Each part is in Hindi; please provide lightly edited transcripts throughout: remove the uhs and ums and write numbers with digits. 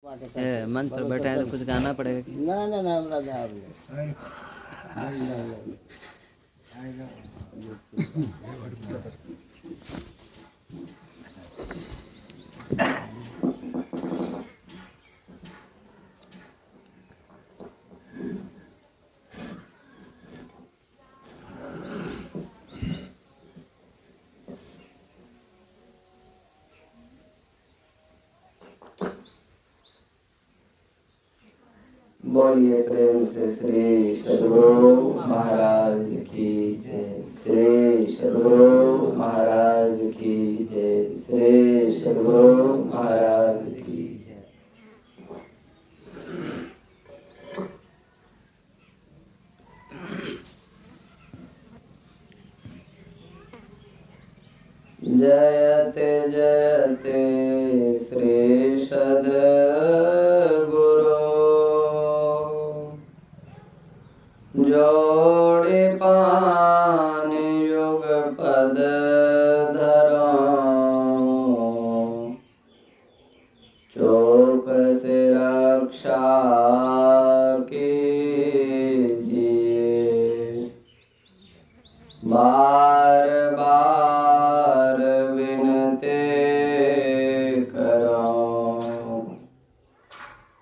मंच पर बैठा है तो कुछ गाना पड़ेगा कि? ना ना ना हमरा गा बोलिए प्रेम से श्री सद्गुरु महाराज की जय। श्री सद्गुरु महाराज की जय। श्री सद्गुरु महाराज की जय। जयते जयते श्री सद्गुरु जोड़े पान युग पद धरो चौक से रक्षा कीजिए बार बार विनती करो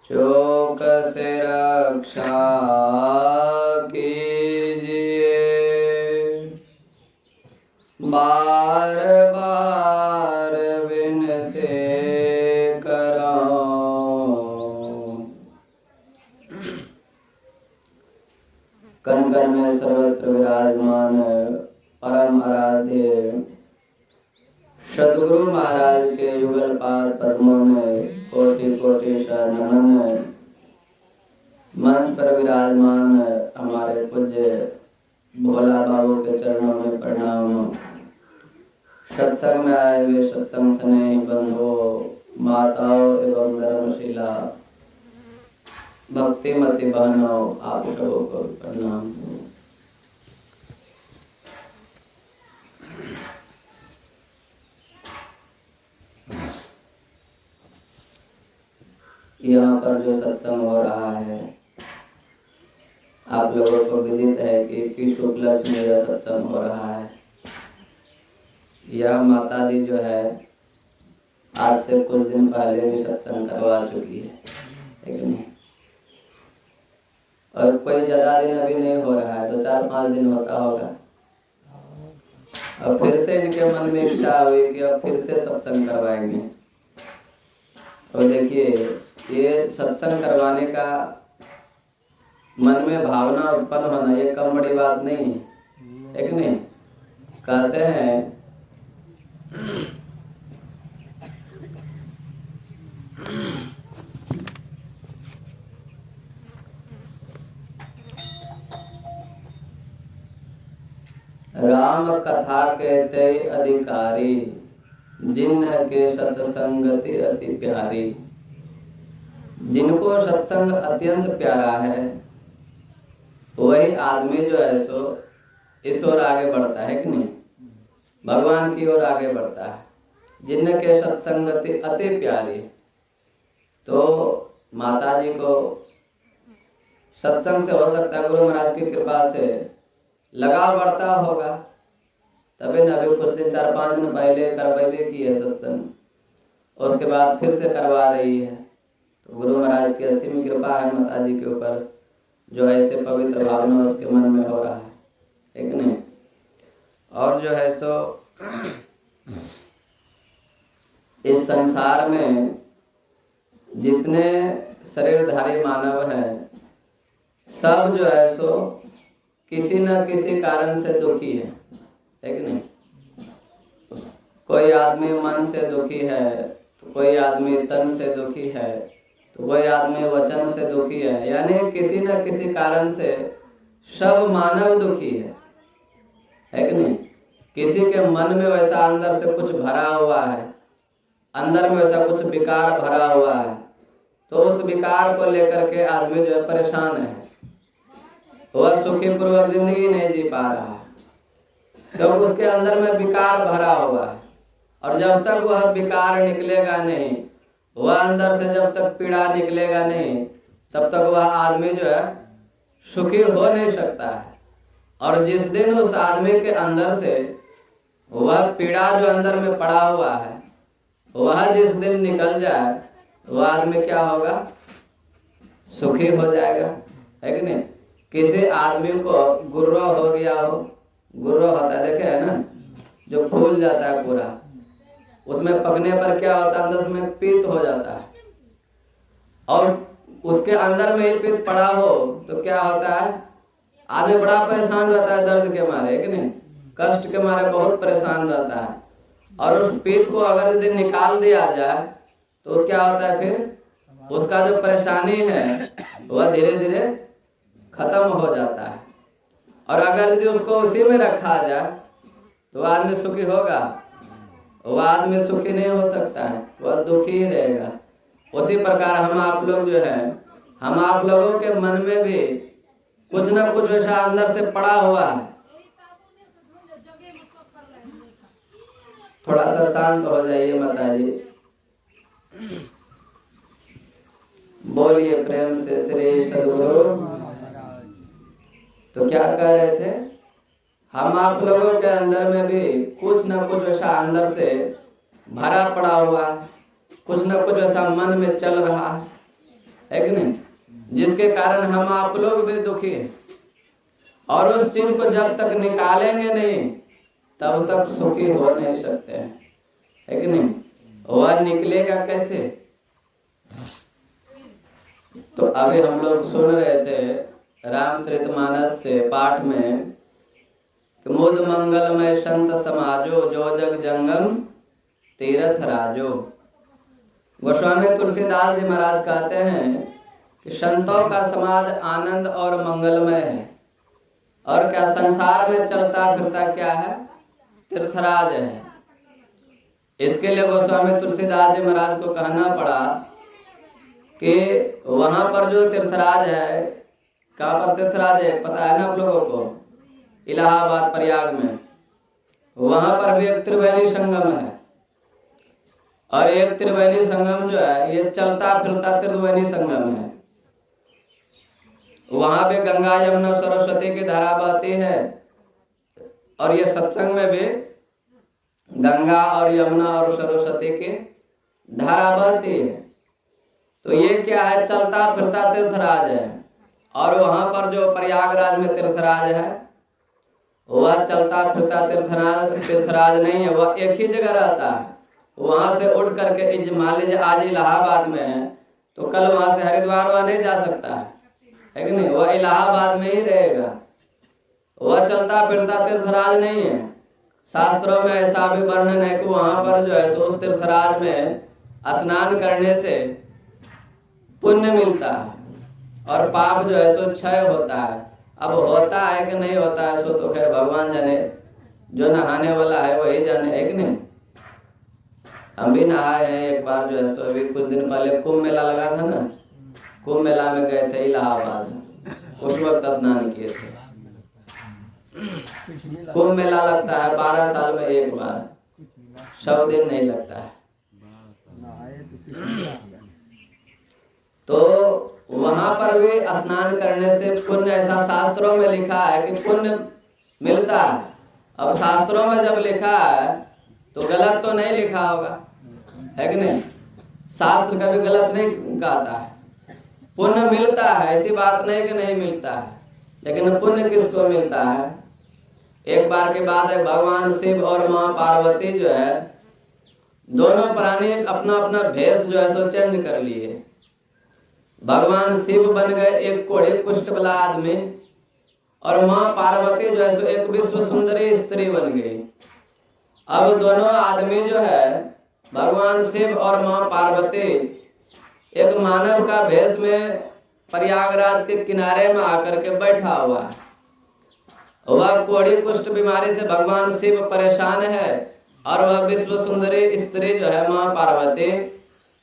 चौक से रक्षा बार बार विनती करो। कण कण में सर्वत्र विराजमान परम आराध्य सद्गुरु महाराज के युगल पाद पद्मों में कोटि कोटि शरणन। मंच पर विराजमान हमारे पूज्य भोला बाबू के चरणों में प्रणाम। सत्संग में आए हुए सत्संग स्नेही बंधुओं, माताओं एवं धर्मशिला भक्तिमती बहनों, आप सबों को प्रणाम। यहाँ पर जो सत्संग हो रहा है आप लोगों को विदित है कि किस उपलक्ष्य में यह सत्संग हो रहा है। यह माता जी जो है आज से कुछ दिन पहले भी सत्संग करवा चुकी है, लेकिन और कोई ज्यादा दिन अभी नहीं हो रहा है, 2-4-5 दिन होता होगा। और फिर से इनके मन में इच्छा हुई कि अब फिर से सत्संग करवाएंगे। और देखिए ये सत्संग करवाने का मन में भावना उत्पन्न होना ये कम बड़ी बात नहीं है, एक नहीं। कहते हैं राम कथा कहते अधिकारी जिन्ह के सत्संगति अति प्यारी। जिनको सत्संग अत्यंत प्यारा है वही आदमी जो है सो इस ओर आगे बढ़ता है कि नहीं, भगवान की ओर आगे बढ़ता है। जिन्ह के सत्संगति अति प्यारी, तो माता जी को सत्संग से हो सकता है गुरु महाराज की कृपा से लगाव बढ़ता होगा, तभी न अभी कुछ दिन 4-5 दिन पहले करवाई की है सत्संग, उसके बाद फिर से करवा रही है। तो गुरु महाराज की असीम कृपा है माता जी के ऊपर, जो ऐसे पवित्र भावना उसके मन में हो रहा है, ठीक नहीं। और जो है सो इस संसार में जितने शरीरधारी मानव हैं सब जो है सो किसी न किसी कारण से दुखी है कि नहीं। कोई आदमी मन से दुखी है, तो कोई आदमी तन से दुखी है, तो कोई आदमी वचन से दुखी है, यानी किसी न किसी कारण से सब मानव दुखी है कि नहीं। किसी के मन में वैसा अंदर से कुछ भरा हुआ है, अंदर में वैसा कुछ विकार भरा हुआ है, तो उस विकार को लेकर के आदमी जो है परेशान है, वह सुखी पूर्वक जिंदगी नहीं जी पा रहा है, क्योंकि उसके अंदर में विकार भरा हुआ है। और जब तक वह विकार निकलेगा नहीं, वह अंदर से जब तक पीड़ा निकलेगा नहीं तब तक वह आदमी जो है सुखी हो नहीं सकता है। और जिस दिन उस आदमी के अंदर से वह पीड़ा जो अंदर में पड़ा हुआ है वह जिस दिन निकल जाए वह आदमी क्या होगा, सुखी हो जाएगा, है कि नहीं। किसी आदमी को गुर्रा हो गया हो, गुर्रा होता है देखे है ना, जो फूल जाता है पूरा, उसमें पकने पर क्या होता है, अंदर में पीत हो जाता है। और उसके अंदर में ही पीत पड़ा हो तो क्या होता है, आदमी बड़ा परेशान रहता है दर्द के मारे, है कि नहीं, कष्ट के मारे बहुत परेशान रहता है। और उस पीत को अगर यदि निकाल दिया जाए तो क्या होता है, फिर उसका जो परेशानी है वह धीरे धीरे खत्म हो जाता है। और अगर यदि उसको उसी में रखा जाए तो वह आदमी सुखी होगा, वह आदमी सुखी नहीं हो सकता है, वह दुखी ही रहेगा। उसी प्रकार हम आप लोग जो है, हम आप लोगों के मन में भी कुछ ना कुछ ऐसा अंदर से पड़ा हुआ है। थोड़ा सा शांत हो जाइए माताजी, बोलिए प्रेम से श्री सद्गुरु। तो क्या कह रहे थे, हम आप लोगों के अंदर में भी कुछ ना कुछ ऐसा अंदर से भरा पड़ा हुआ है, कुछ ना कुछ ऐसा मन में चल रहा है कि नहीं, जिसके कारण हम आप लोग भी दुखी हैं। और उस चीज को जब तक निकालेंगे नहीं तब तक सुखी हो नहीं सकते हैं, है कि नहीं। वह निकलेगा कैसे। तो अभी हम लोग सुन रहे थे रामचरितमानस से पाठ में कि मुद मंगलमय संत समाजो जो जग जंगम तीर्थ राजो। गोस्वामी तुलसीदास जी महाराज कहते हैं कि संतों का समाज आनंद और मंगलमय है। और क्या संसार में चलता फिरता क्या है, तीर्थराज है। इसके लिए गोस्वामी तुलसीदास जी महाराज को कहना पड़ा कि वहां पर जो तीर्थराज है, कहाँ पर तीर्थराज है पता है ना आप लोगों को, इलाहाबाद प्रयाग में, वहां पर भी एक त्रिवेणी संगम है। और एक त्रिवेणी संगम जो है ये चलता फिरता त्रिवेणी संगम है। वहां पे गंगा यमुना सरस्वती की धारा बहती है। और ये सत्संग में भी गंगा और यमुना और सरस्वती की धारा बहती है। तो ये क्या है, चलता फिरता तीर्थराज है। और वहां पर जो प्रयागराज में तीर्थराज है वह चलता फिरता तीर्थराज नहीं है, वह एक ही जगह रहता है। वहां से उठ करके मान लीजिए आज इलाहाबाद में है तो कल वहां से हरिद्वार वह नहीं जा सकता है कि नहीं, वह इलाहाबाद में ही रहेगा। वह चलता फिरता तीर्थराज नहीं है। शास्त्रों में ऐसा भी वर्णन है कि वहां पर जो है सो उस तीर्थराज में स्नान करने से पुण्य मिलता है और पाप जो है सो क्षय होता है। अब होता है कि नहीं होता है सो तो खैर भगवान जाने, जो नहाने वाला है वही जाने, है कि नहीं। हम भी नहाए हैं एक बार जो है सो, अभी कुछ दिन पहले कुंभ मेला लगा था ना, कुंभ मेला में गए थे इलाहाबाद, उस वक्त स्नान किए थे। कुंभ मेला लगता है 12 साल में एक बार, 100 दिन नहीं लगता है। तो वहां पर भी स्नान करने से पुण्य, ऐसा शास्त्रों में लिखा है कि पुण्य मिलता है। अब शास्त्रों में जब लिखा है तो गलत तो नहीं लिखा होगा, है कि नहीं। शास्त्र कभी गलत नहीं कहता है। पुण्य मिलता है, ऐसी बात नहीं कि नहीं मिलता है। लेकिन पुण्य किसको मिलता है। एक बार की बात है, भगवान शिव और माँ पार्वती जो है दोनों प्राणी अपना अपना भेष जो है सो चेंज कर लिए। भगवान शिव बन गए एक कोढ़ी कुष्ठ वाला आदमी और माँ पार्वती जो है सो एक विश्व सुंदरी स्त्री बन गई। अब दोनों आदमी जो है भगवान शिव और माँ पार्वती एक मानव का भेष में प्रयागराज के किनारे में आकर के बैठा हुआ है। वह कोढ़ी कुष्ठ बीमारी से भगवान शिव परेशान है और वह विश्व सुंदरी स्त्री जो है माँ पार्वती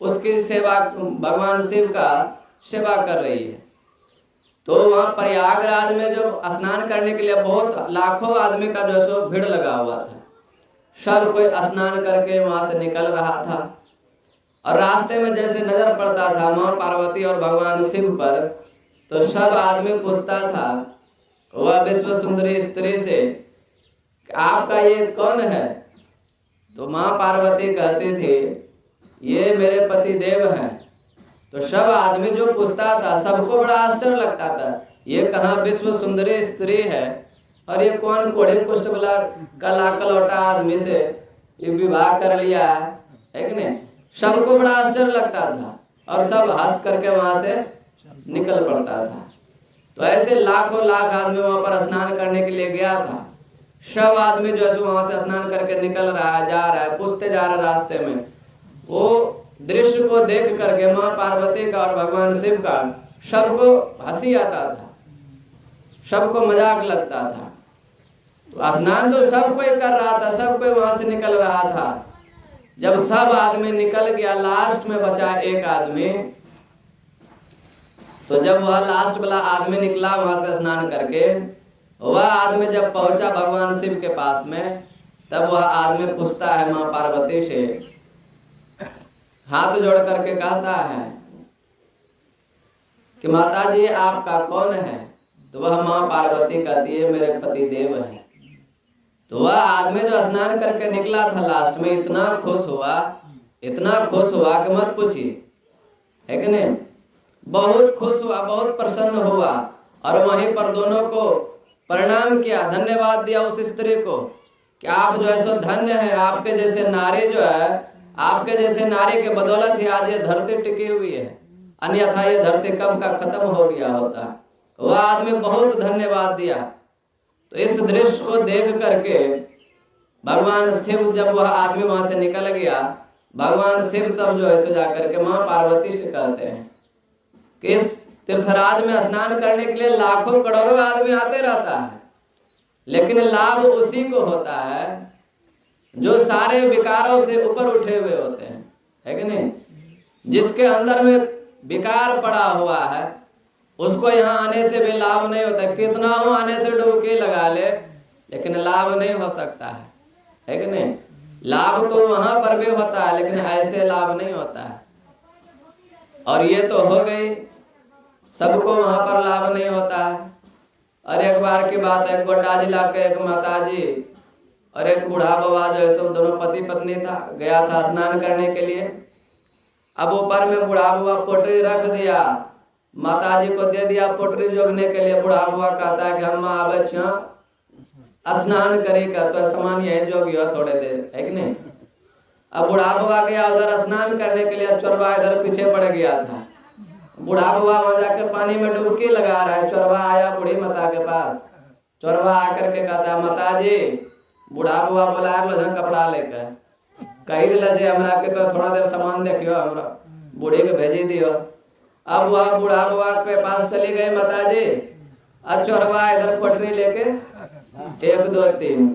उसकी सेवा, भगवान शिव का सेवा कर रही है। तो वहाँ प्रयागराज में जो स्नान करने के लिए बहुत लाखों आदमी का जो सो भीड़ लगा हुआ था। सब कोई स्नान करके वहां से निकल रहा था। और रास्ते में जैसे नजर पड़ता था माँ पार्वती और भगवान शिव पर, तो सब आदमी पूछता था वह विश्व सुंदरी स्त्री से, आपका ये कौन है? तो माँ पार्वती कहती थी ये मेरे पति देव हैं। तो सब आदमी जो पूछता था सबको बड़ा आश्चर्य लगता था, ये कहाँ विश्व सुंदरी स्त्री है और ये कौन कोढ़े कुष्ठ वाला कला कलौटा आदमी से ये विवाह कर लिया है कि नहीं? सबको बड़ा आश्चर्य लगता था और सब हंस करके वहां से निकल पड़ता था। तो ऐसे लाखों लाख आदमी वहां पर स्नान करने के लिए गया था। सब आदमी जो है वहां से स्नान करके निकल रहा है, जा रहा है, पूछते जा रहा है रास्ते में। वो दृश्य को देख करके माँ पार्वती का और भगवान शिव का सबको हंसी आता था, सबको मजाक लगता था। तो स्नान तो सब कोई कर रहा था, सब कोई वहां से निकल रहा था। जब सब आदमी निकल गया, लास्ट में बचा एक आदमी। तो जब वह लास्ट वाला आदमी निकला वहां से स्नान करके, वह आदमी जब पहुंचा भगवान शिव के पास में, तब वह आदमी पूछता है माँ पार्वती से, हाथ जोड़ करके कहता है कि माता जी आपका कौन है? तो वह माँ पार्वती कहती है मेरे पति देव है। तो वह आदमी जो स्नान करके निकला था लास्ट में इतना खुश हुआ, इतना खुश हुआ कि मत पूछिए, है कि नहीं? बहुत खुश हुआ, बहुत प्रसन्न हुआ और वहीं पर दोनों को प्रणाम किया, धन्यवाद दिया उस स्त्री को कि आप जो है सो धन्य है, आपके जैसे नारी जो है, आपके जैसे नारी के बदौलत ही आज ये धरती टिकी हुई है, अन्यथा ये धरती कब का खत्म हो गया होता। वह आदमी बहुत धन्यवाद दिया। तो इस दृश्य को देख करके भगवान शिव, जब वह आदमी वहां से निकल गया, भगवान शिव तब जो है सो जाकर के माँ पार्वती से कहते हैं कि इस तीर्थराज में स्नान करने के लिए लाखों करोड़ों आदमी आते रहता है, लेकिन लाभ उसी को होता है जो सारे विकारों से ऊपर उठे हुए होते हैं, है कि नहीं? जिसके अंदर में विकार पड़ा हुआ है उसको यहाँ आने से भी लाभ नहीं होता। कितना हो आने से डुबकी लगा ले, लेकिन लाभ नहीं हो सकता है कि नहीं? लाभ तो वहां पर भी होता है, लेकिन ऐसे लाभ नहीं होता है। और ये तो हो गई, सबको वहां पर लाभ नहीं होता है। और एक बार की बात है, गोड्डा जिला के एक माताजी और एक बूढ़ा बाबा जो है सब दोनों पति पत्नी था, गया था स्नान करने के लिए। अब ऊपर में बूढ़ा बाबा पोटरी रख दिया, माताजी को दे दिया पोटरी जोगने के लिए। बूढ़ा बाबा कहता है कि हम आवे स्नान करेगा तो सामान यही जोगियो थोड़े देर, है कि नहीं? अब बूढ़ा बाबा गया उधर स्नान करने के लिए, चोरवा इधर पीछे पड़ गया था। बूढ़ा बाबा वहां जाके पानी में डुबकी लगा रहा है। चोरवा आया बूढ़ी माता के पास, चोरवा आकर के कहता है माता जी, बूढ़ा बाबा बोला है कपड़ा लेकर कही दिला जे हमरा के तो थोड़ा देर सामान देखियो, हमरा बूढ़ी के भेजी दियो। अब वह बूढ़ा बाबा के पास चली गई माता जी, और चोरवा इधर पटरी लेके 1 2 3।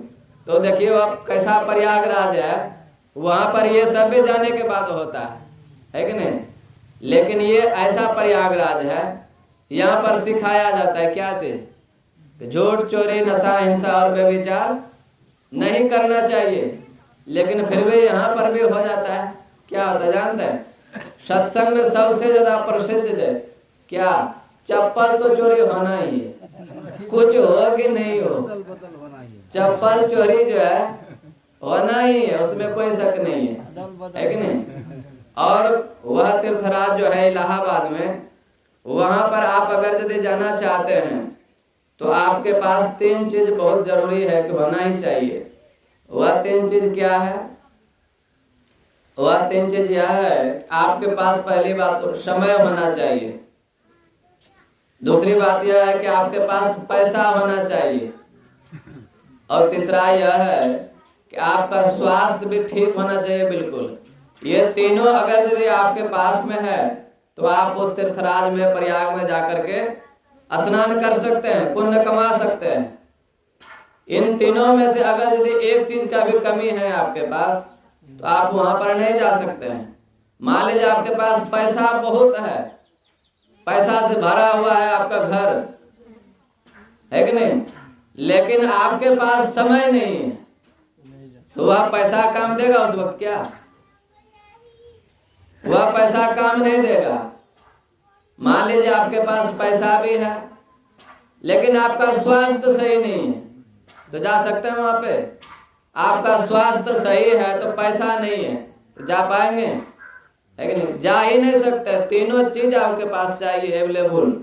तो देखियो अब कैसा प्रयागराज है, वहां पर ये सब भी जाने के बाद होता है कि नहीं? लेकिन ये ऐसा प्रयागराज है, यहाँ पर सिखाया जाता है क्या चीज? झूठ, चोरी, नशा, हिंसा और व्यभिचार नहीं करना चाहिए। लेकिन फिर भी यहाँ पर भी हो जाता है। क्या होता है जानते हैं? सत्संग में सबसे ज्यादा प्रसिद्ध है क्या? चप्पल तो चोरी होना ही है, कुछ हो कि नहीं हो, चप्पल चोरी जो है होना ही है, उसमें कोई शक नहीं है कि नहीं? और वह तीर्थराज जो है इलाहाबाद में, वहां पर आप अगर यदि जाना चाहते हैं तो आपके पास 3 चीज बहुत जरूरी है कि होना ही चाहिए। वह 3 चीज क्या है? वह 3 चीज यह है, आपके पास पहली बात तो समय होना चाहिए, दूसरी बात यह है कि आपके पास पैसा होना चाहिए, और तीसरा यह है कि आपका स्वास्थ्य भी ठीक होना चाहिए बिल्कुल। ये तीनों अगर यदि आपके पास में है तो आप उस तीर्थराज में, प्रयाग में जाकर के स्नान कर सकते हैं, पुण्य कमा सकते हैं। इन तीनों में से अगर यदि एक चीज का भी कमी है आपके पास तो आप वहां पर नहीं जा सकते हैं। मान लीजिए आपके पास पैसा बहुत है, पैसा से भरा हुआ है आपका घर, है कि नहीं? लेकिन आपके पास समय नहीं है, तो वह पैसा काम देगा उस वक्त क्या? वह पैसा काम नहीं देगा। मान लीजिए आपके पास पैसा भी है लेकिन आपका स्वास्थ्य सही नहीं है, तो जा सकते हैं वहां पे? आपका स्वास्थ्य सही है तो पैसा नहीं है तो जा पाएंगे? है कि नहीं? जा ही नहीं सकते। तीनों चीज आपके पास चाहिए अवेलेबल।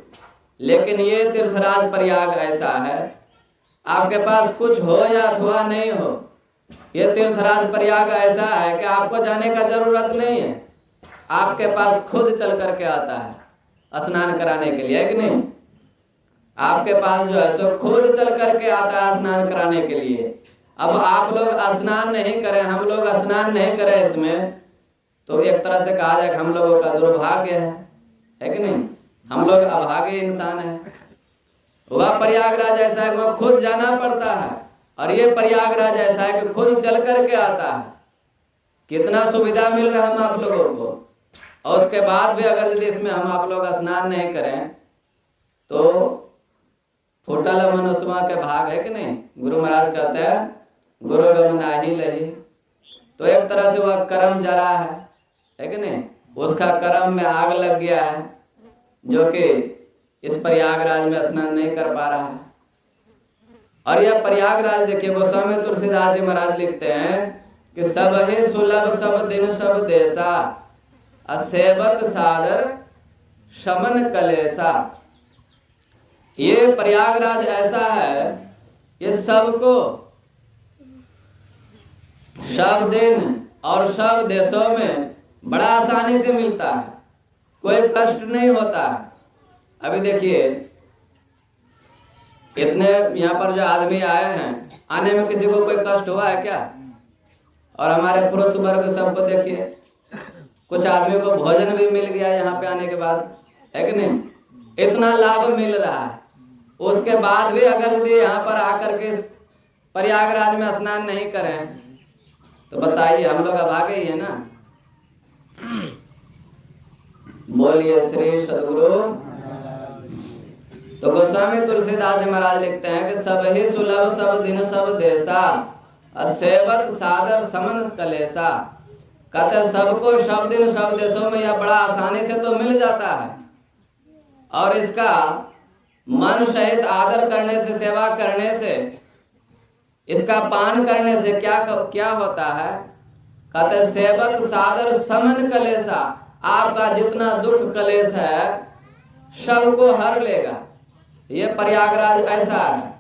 लेकिन ये तीर्थराज प्रयाग ऐसा है, आपके पास कुछ हो या अथवा नहीं हो, ये तीर्थराज प्रयाग ऐसा है कि आपको जाने का जरूरत नहीं है, आपके पास खुद चल करके आता है स्नान कराने के लिए। है कि नहीं? आपके पास जो है सो खुद चल करके आता है स्नान कराने के लिए। अब आप लोग स्नान नहीं करें, हम लोग स्नान नहीं करें इसमें, तो एक तरह से कहा जाए कि हम लोगों का दुर्भाग्य है कि नहीं? हम लोग अभागे इंसान है। वह प्रयागराज ऐसा है, वह खुद जाना पड़ता है, और ये प्रयागराज ऐसा है कि खुद चल करके आता है। कितना सुविधा मिल रहा है हम आप लोगों को, और उसके बाद भी अगर यदि इसमें हम आप लोग स्नान नहीं करें तो फुटल मनुष्मा के भाग। है कि नहीं? गुरु महाराज कहते हैं गुरु गम नाही लही। तो एक तरह से वह कर्म जरा है कि नहीं? उसका कर्म में आग लग गया है, जो कि इस प्रयागराज में स्नान नहीं कर पा रहा है। और यह प्रयागराज देखिए, गोस्वामी तुलसीदास जी महाराज लिखते हैं कि सब ही सुलभ सब दिन सब देशा, असेवत सादर शमन कलेसा। ये प्रयागराज ऐसा है, ये सबको सब दिन और सब देशों में बड़ा आसानी से मिलता है, कोई कष्ट नहीं होता है। अभी देखिए इतने यहाँ पर जो आदमी आए हैं, आने में किसी को कोई कष्ट हुआ है क्या? और हमारे पुरुष वर्ग सबको देखिए, कुछ आदमी को भोजन भी मिल गया यहाँ पे आने के बाद। है कि नहीं? इतना लाभ मिल रहा है, उसके बाद भी अगर यदि यहाँ पर आकर के प्रयागराज में स्नान नहीं करें तो बताइए हम लोग अभागे ही है ना। बोलिए श्री सद्गुरु। तो गोस्वामी तुलसीदास जी महाराज लिखते हैं कि सब ही सुलभ सब दिन सब देशा, असेवत सादर समन कलेसा। कहते सबको सब दिन सब देशों में यह बड़ा आसानी से तो मिल जाता है, और इसका मन सहित आदर करने से, सेवा करने से, इसका पान करने से क्या होता है? कहते सेवत सादर समन कलेसा। आपका जितना दुख कलेश है सबको हर लेगा। ये प्रयागराज ऐसा है।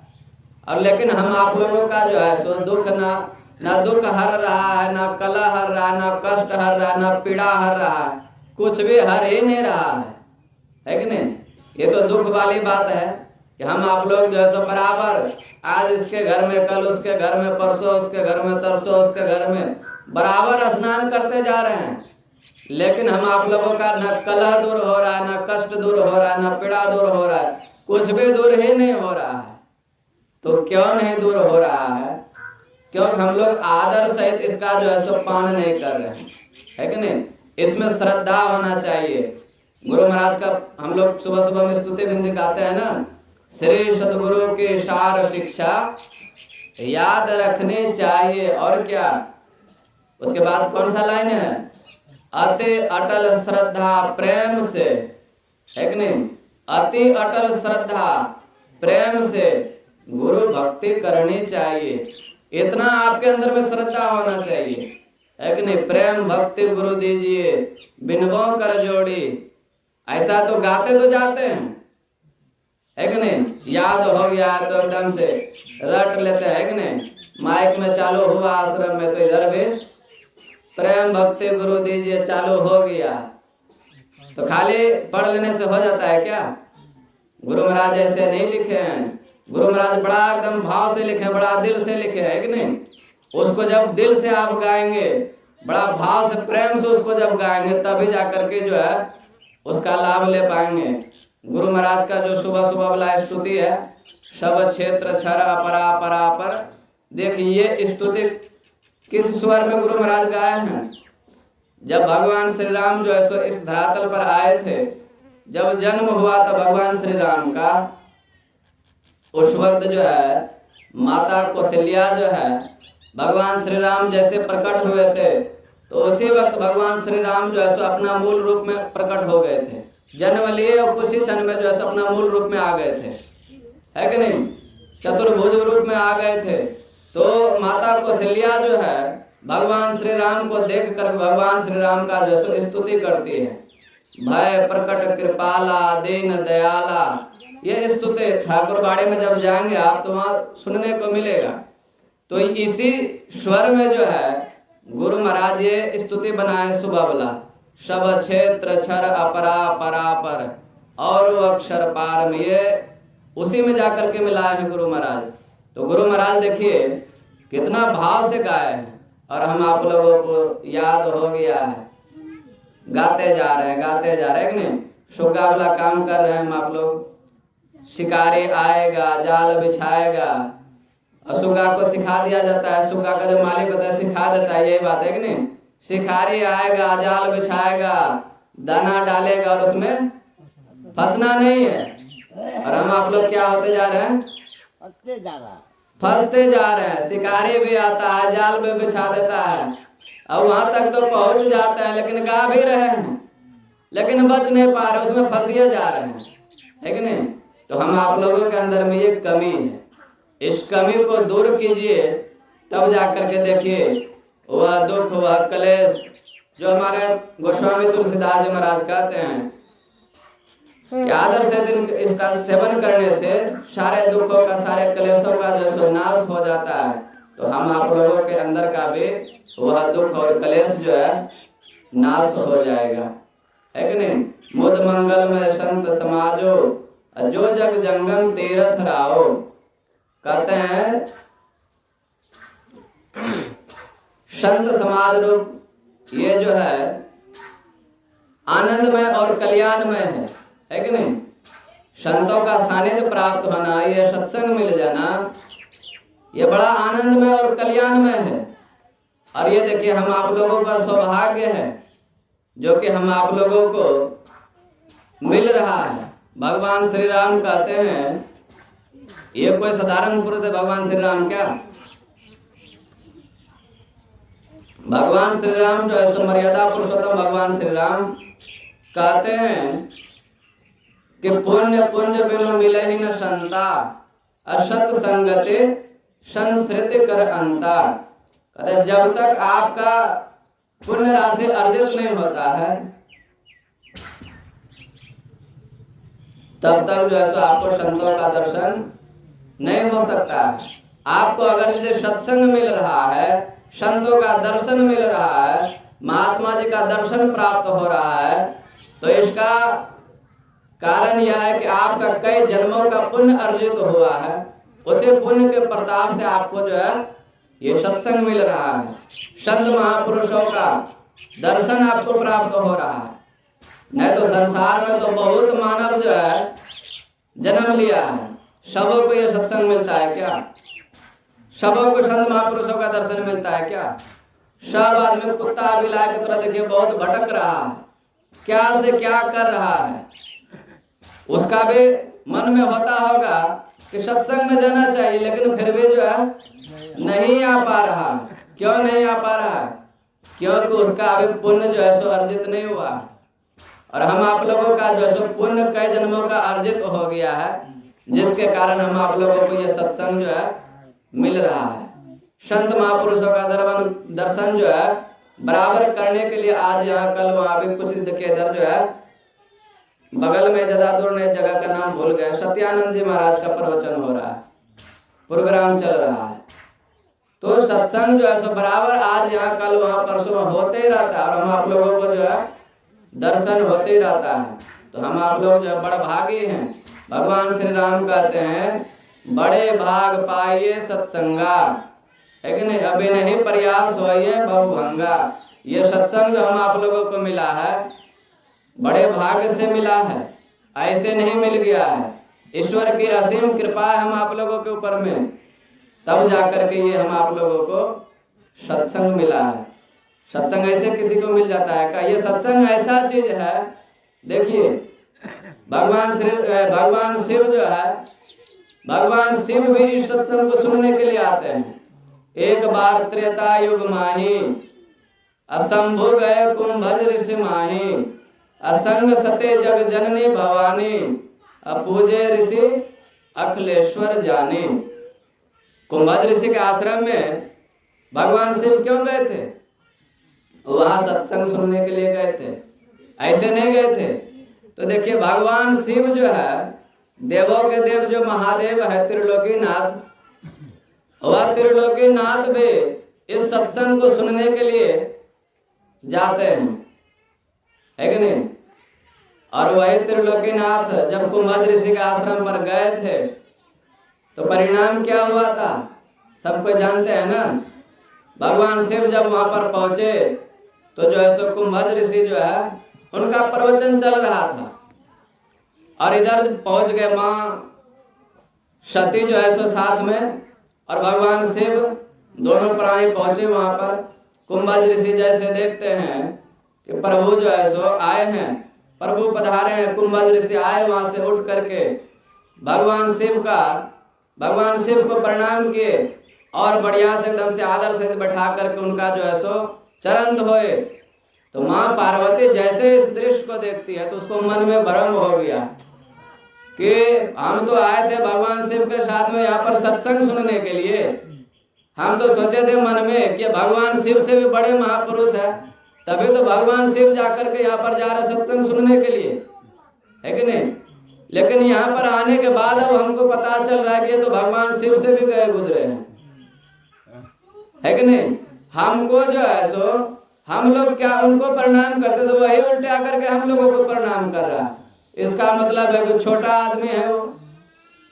और लेकिन हम आप लोगों का जो है सो दुख ना दुख हर रहा है, ना कलह हर रहा है, ना कष्ट हर रहा है, ना पीड़ा हर रहा है, कुछ भी हर ही नहीं रहा है कि नहीं? ये तो दुख वाली बात है कि हम आप लोग जो है सो बराबर आज इसके घर में, कल उसके घर में, परसों उसके घर में, तरसों उसके घर में बराबर स्नान करते जा रहे हैं, लेकिन हम आप लोगों का न कलह दूर हो रहा है, न कष्ट दूर हो रहा है, न पीड़ा दूर हो रहा है, कुछ भी दूर ही नहीं हो रहा है। तो क्यों नहीं दूर हो रहा है? क्योंकि हम लोग आदर सहित इसका जो है सो पान नहीं कर रहे हैं। है कि नहीं? इसमें श्रद्धा होना चाहिए। गुरु महाराज का हम लोग सुबह सुबह में स्तुति बिंदी गाते हैं ना, श्री सद्गुरु की सार शिक्षा याद रखनी चाहिए। और क्या उसके बाद कौन सा लाइन है? अति अटल श्रद्धा प्रेम से। है कि नहीं? अति अटल श्रद्धा प्रेम से गुरु भक्ति करनी चाहिए। इतना आपके अंदर में श्रद्धा होना चाहिए। है कि नहीं? प्रेम भक्ति गुरु दीजिए, बिनवों कर जोड़ी। ऐसा तो गाते तो जाते हैं, है कि नहीं? याद हो गया तो एकदम से रट लेते हैं। है कि नहीं? माइक में चालू हुआ आश्रम में तो इधर भी प्रेम भक्ति गुरु दीजिए चालू हो गया, तो खाली पढ़ लेने से हो जाता है क्या? गुरु महाराज ऐसे नहीं लिखे हैं। गुरु महाराज बड़ा एकदम भाव से लिखे, बड़ा दिल से लिखे। है कि नहीं? उसको जब दिल से आप गाएंगे, बड़ा भाव से प्रेम से उसको जब गाएंगे, तभी जाकर के जो है उसका लाभ ले पाएंगे। गुरु महाराज का जो सुबह सुबह वाला स्तुति है, सब क्षेत्र छर अपरा परा पर, देखिए ये स्तुति किस स्वर में गुरु महाराज गाए हैं? जब भगवान श्री राम जो है सो इस धरातल पर आए थे, जब जन्म हुआ था भगवान श्री राम का, उस वक्त जो है माता कौशल्या जो है, भगवान श्री राम जैसे प्रकट हुए थे तो उसी वक्त भगवान श्री राम जो है सो अपना मूल रूप में प्रकट हो गए थे, जन्म लिए और कुछ ही क्षण में जो है सो अपना मूल रूप में आ गए थे, है कि नहीं, चतुर्भुज रूप में आ गए थे। तो माता कौशल्या जो है भगवान श्री राम को देख कर भगवान श्री राम का जो है स्तुति करती है, भय प्रकट कृपाला दीन दयाला। ये स्तुति ठाकुर बाड़े में जब जाएंगे आप तो वहां सुनने को मिलेगा। तो इसी स्वर में जो है गुरु महाराज ये स्तुति बनाए सुबह सब क्षेत्र क्षर अपरा परापर और वो अक्षर पार में, ये उसी में जाकर के मिलाए हैं गुरु महाराज। तो गुरु महाराज देखिए कितना भाव से गाए हैं और हम आप लोगों को याद हो गया है, गाते जा रहे हैं कि नहीं। सुगा वाला काम कर रहे हैं हम आप लोग, शिकारी आएगा जाल बिछाएगा और सुगा को सिखा दिया जाता है, सुगा का जो मालिक होता है सिखा देता है, यही बात है कि नहीं। शिकारी आएगा जाल बिछाएगा दाना डालेगा और उसमें फंसना नहीं है। और हम आप लोग क्या होते जा रहे हैं, फंसते जा रहे हैं। शिकारी भी आता है जाल में बिछा देता है और वहां तक तो पहुंच जाते हैं लेकिन गा भी रहे हैं लेकिन बच नहीं पा रहे, उसमें फंसिए जा रहे हैं, है कि नहीं। तो हम आप लोगों के अंदर में ये कमी है, इस कमी को दूर कीजिए तब जाकर के देखिए वह दुख वह कलेश जो हमारे गोस्वामी तुलसीदास जी महाराज कहते हैं कि आदर से दिन इसका सेवन करने से सारे दुखों का सारे कलेशों का जो नाश हो जाता है। तो हम आप लोगों के अंदर का भी वह दुख और कलेश जो है नाश हो जाएगा, है कि नहीं। मुद मंगल में संत समाजो जो जग जंगम तीरथ राओ। कहते हैं संत समाज रूप ये जो है आनंदमय और कल्याणमय है कि नहीं। संतों का सानिध्य प्राप्त होना, ये सत्संग मिल जाना, ये बड़ा आनंदमय और कल्याणमय है। और ये देखिए हम आप लोगों का सौभाग्य है जो कि हम आप लोगों को मिल रहा है। भगवान श्री राम कहते हैं, ये कोई साधारण पुरुष है भगवान श्री राम क्या, भगवान श्री राम जो है मर्यादा पुरुषोत्तम भगवान श्री राम कहते हैं कि पुण्य पुंज बिनु मिले ही न संता असत संगति संस्कृति कर अंता। कहते जब तक आपका पुण्य राशि अर्जित नहीं होता है तब तक जो है सो आपको संतों का दर्शन नहीं हो सकता है। आपको अगर यदि सत्संग मिल रहा है, संतों का दर्शन मिल रहा है, महात्मा जी का दर्शन प्राप्त हो रहा है, तो इसका कारण यह है कि आपका कई जन्मों का पुण्य अर्जित हुआ है। उसी पुण्य के प्रताप से आपको जो है ये सत्संग मिल रहा है, संत महापुरुषों का दर्शन आपको प्राप्त हो रहा है। नहीं तो संसार में तो बहुत मानव जो है जन्म लिया है, सबों को ये सत्संग मिलता है क्या, सबों को संत महापुरुषों का दर्शन मिलता है क्या। सब आदमी कुत्ता बिलाय की तरह देखिए बहुत भटक रहा है, क्या से क्या कर रहा है। उसका भी मन में होता होगा कि सत्संग में जाना चाहिए लेकिन फिर भी जो है नहीं आ पा रहा। क्यों नहीं आ पा रहा है, क्योंकि उसका अभी पुण्य जो है सो अर्जित नहीं हुआ। और हम आप लोगों का जो सो पुण्य कई जन्मों का अर्जित हो गया है, जिसके कारण हम आप लोगों को ये सत्संग जो है मिल रहा है। संत महापुरुषों का दर्शन जो है बराबर करने के लिए आज यहाँ कल वहाँ भी कुछ के इधर जो है बगल में ज्यादा दूर नहीं, जगह का नाम भूल गए, सत्यानंद जी महाराज का प्रवचन हो रहा है, प्रोग्राम चल रहा है। तो सत्संग जो है सो बराबर आज यहाँ कल वहाँ परसों होते ही रहता है और हम आप लोगों को जो है दर्शन होते ही रहता है। तो हम आप लोग जो है बड़ भागी हैं। भगवान श्री राम कहते हैं बड़े भाग पाइए सत्संगा, है कि नहीं। अभी नहीं प्रयास होइए बहुभंगा। ये सत्संग जो हम आप लोगों को मिला है बड़े भाग्य से मिला है, ऐसे नहीं मिल गया है। ईश्वर की असीम कृपा है हम आप लोगों के ऊपर में, तब जाकर के ये हम आप लोगों को सत्संग मिला है। सत्संग ऐसे किसी को मिल जाता है क्या? ये सत्संग ऐसा चीज है, देखिए भगवान शिव जो है, भगवान शिव भी इस सत्संग को सुनने के लिए आते हैं। एक बार त्रेता युग माही असंभु गए कुंभज ऋषि माही, असंग सते जग जननी भवानी, अपूजे ऋषि अखिलेश्वर जानी। कुंभज ऋषि के आश्रम में भगवान शिव क्यों गए थे? वहां सत्संग सुनने के लिए गए थे, ऐसे नहीं गए थे। तो देखिए भगवान शिव जो है, देवों के देव जो महादेव है त्रिलोकीनाथ, वह त्रिलोकीनाथ भी इस सत्संग को सुनने के लिए जाते हैं, है कि नहीं? और वही त्रिलोकीनाथ जब कुंभज ऋषि के आश्रम पर गए थे तो परिणाम क्या हुआ था सब कोई जानते हैं ना। भगवान शिव जब वहां पर पहुंचे तो जो है सो कुंभज ऋषि जो है उनका प्रवचन चल रहा था, और इधर पहुंच गए माँ सती जो है सो साथ में, और भगवान शिव दोनों प्राणी पहुंचे वहां पर। कुंभज ऋषि जैसे देखते हैं कि प्रभु जो है सो आए हैं, प्रभु पधारे हैं, कुंभज ऋषि आए वहां से उठ करके भगवान शिव को प्रणाम किए और बढ़िया से एकदम से आदर से बैठा करके उनका जो है सो चरण धोए। तो माँ पार्वती जैसे इस दृश्य को देखती है तो उसको मन में भ्रम हो गया कि हम तो आए थे भगवान शिव के साथ में यहाँ पर सत्संग सुनने के लिए। हम तो सोचे थे मन में कि भगवान शिव से भी बड़े महापुरुष है, तभी तो भगवान शिव जाकर के यहाँ पर जा रहे सत्संग सुनने के लिए, है कि नहीं? लेकिन यहाँ पर आने के बाद अब हमको पता चल रहा है कि तो भगवान शिव से भी गए गुजरे हैं, है कि नहीं? हमको जो है सो हम लोग क्या उनको प्रणाम करते तो वही उल्टे आकर के हम लोगों को प्रणाम कर रहा है। इसका मतलब है कि छोटा आदमी है वो,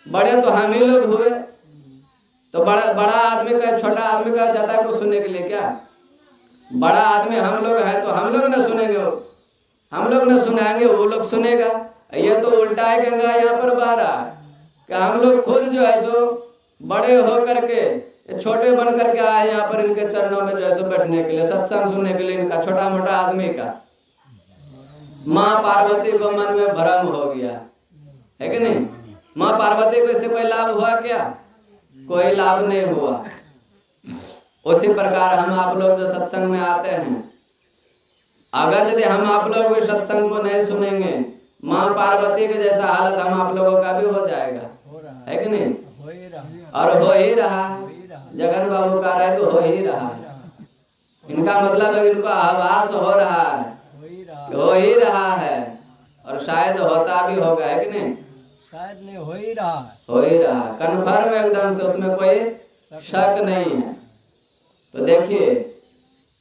बड़े तो हम ही लोग हुए। तो बड़ा आदमी का छोटा आदमी का जाता है कुछ सुनने के लिए क्या? बड़ा आदमी हम लोग हैं तो हम लोग न सुनेंगे, हम लोग न सुनाएंगे, वो लोग सुनेगा। ये तो उल्टा है गंगा यहाँ पर बह रहा है कि हम लोग खुद जो है सो बड़े हो करके छोटे बन करके आए यहाँ पर इनके चरणों में जो है सो बैठने के लिए, सत्संग सुनने के लिए, इनका छोटा मोटा आदमी का। माँ पार्वती को मन में भ्रम हो गया, है कि नहीं? माँ पार्वती को इससे कोई लाभ हुआ क्या? कोई लाभ नहीं हुआ। उसी प्रकार हम आप लोग जो सत्संग में आते हैं, अगर यदि हम आप लोग भी सत्संग को नहीं सुनेंगे, माँ पार्वती के जैसा हालत हम आप लोगों का भी हो जाएगा, है कि नहीं? और हो ही रहा है। जगन बाबू का रहे तो हो ही रहा है। इनका मतलब है इनको आभास हो रहा है, हो ही रहा है, और शायद होता भी होगा, है कि नहीं? शायद नहीं, हो ही रहा है, हो ही रहा, कन्फर्म एकदम से, उसमें कोई शक नहीं है। तो देखिए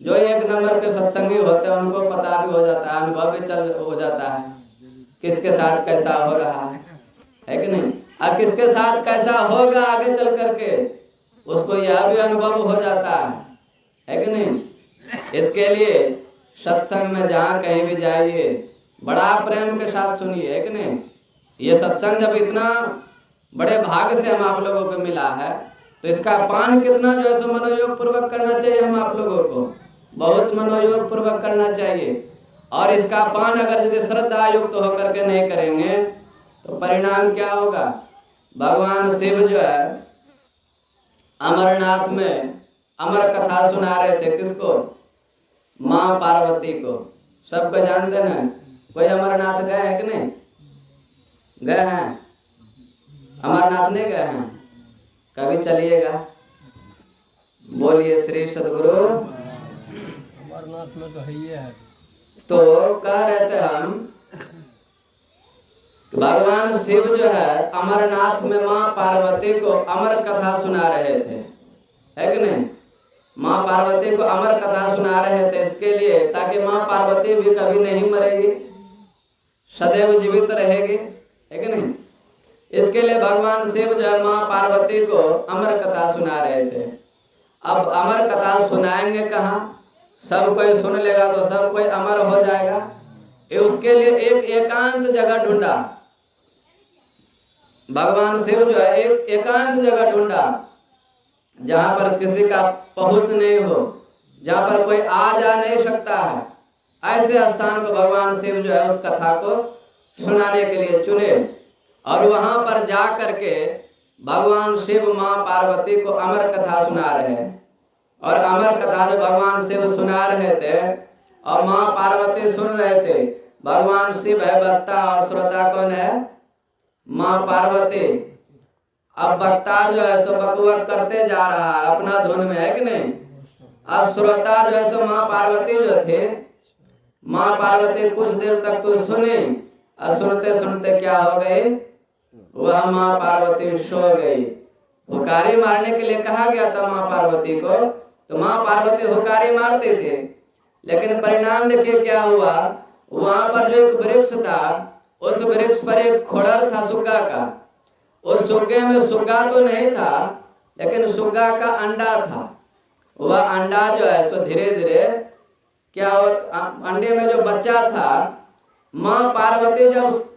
जो एक नंबर के सत्संगी होते हैं उनको पता भी हो जाता है, अनुभव भी हो जाता है किसके साथ कैसा हो रहा है कि नहीं? और किसके साथ कैसा होगा आगे चल करके उसको यह भी अनुभव हो जाता है कि नहीं? इसके लिए सत्संग में जहाँ कहीं भी जाइए बड़ा प्रेम के साथ सुनिए, है कि नहीं? ये सत्संग जब इतना बड़े भाग से हम आप लोगों को मिला है तो इसका पान कितना जो है सो मनोयोग पूर्वक करना चाहिए। हम आप लोगों को बहुत मनोयोग पूर्वक करना चाहिए, और इसका पान अगर यदि श्रद्धा युक्त होकर के नहीं करेंगे तो परिणाम क्या होगा? भगवान शिव जो है अमरनाथ में अमर कथा सुना रहे थे, किसको? माँ पार्वती को। सबको जानते ना? कोई अमरनाथ गए हैं कि नहीं? गए हैं? अमरनाथ नहीं गए हैं? कभी चलिएगा। बोलिए श्री सद्गुरु। अमरनाथ में तो है ही है। तो कह रहे थे हम भगवान शिव जो है अमरनाथ में माँ पार्वती को अमर कथा सुना रहे थे, है कि नहीं? माँ पार्वती को अमर कथा सुना रहे थे इसके लिए ताकि माँ पार्वती भी कभी नहीं मरेगी, सदैव जीवित रहेगी, है कि नहीं? इसके लिए भगवान शिव जो है माँ पार्वती को अमर कथा सुना रहे थे। अब अमर कथा सुनाएंगे कहाँ? सब कोई सुन लेगा तो सब कोई अमर हो जाएगा। उसके लिए एक एकांत जगह ढूंढा भगवान शिव जो है, एक एकांत जगह ढूंढा जहां पर किसी का पहुंच नहीं हो, जहां पर कोई आ जा नहीं सकता है। ऐसे स्थान को भगवान शिव जो है उस कथा को सुनाने के लिए चुने, और वहां पर जा करके भगवान शिव माँ पार्वती को अमर कथा सुना रहे हैं। और अमर कथा जो भगवान शिव सुना रहे थे और माँ पार्वती सुन रहे थे। भगवान शिव है वक्ता और श्रोता कौन है? माँ पार्वती। अब वक्ता जो है सो बकबक करते जा रहा है अपना धुन में, है कि नहीं? और श्रोता जो है सो माँ पार्वती जो थे, माँ पार्वती कुछ देर तक तो सुनी और सुनते सुनते क्या हो गई? वह माँ पार्वती सो गई। हुकारी मारने के लिए कहा गया था माँ पार्वती को, तो माँ पार्वती हुकारी मारते थे, लेकिन परिणाम देखिए क्या हुआ। वहां पर जो एक वृक्ष था, उस वृक्ष पर एक खोड़र था सुग्गा का। उस सुग्गे में सुग्गा तो नहीं था, लेकिन सुग्गा का अंडा था। वह अंडा जो है सो धीरे धीरे क्या हो, अंडे में जो बच्चा था, माँ पार्वती जब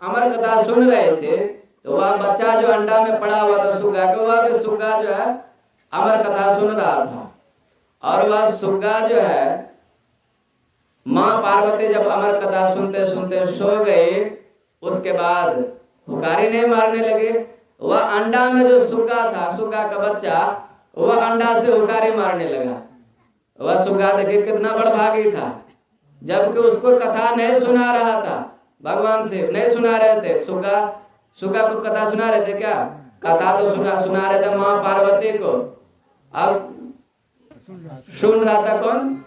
अमर कथा सुन रहे थे तो वह बच्चा जो अंडा में पड़ा हुआ था सुग्गा का, वह भी सुग्गा जो है अमर कथा सुन रहा था। और वह सुग्गा जो है माँ पार्वती जब अमर कथा सुनते सुनते सो गए, उसके बाद हुकारी नहीं मारने लगे। वह अंडा में जो सुग्गा था, सुग्गा का बच्चा, वह अंडा से हुकारी मारने लगा। वह सुग्गा देखिए कितना बड़भागी था, जबकि उसको कथा नहीं सुना रहा था। भगवान शिव नहीं सुना रहे थे, सुग्गा को कथा सुना रहे थे क्या? कथा तो सुना रहे थे माँ पार्वती को। अब सुन रहा था कौन?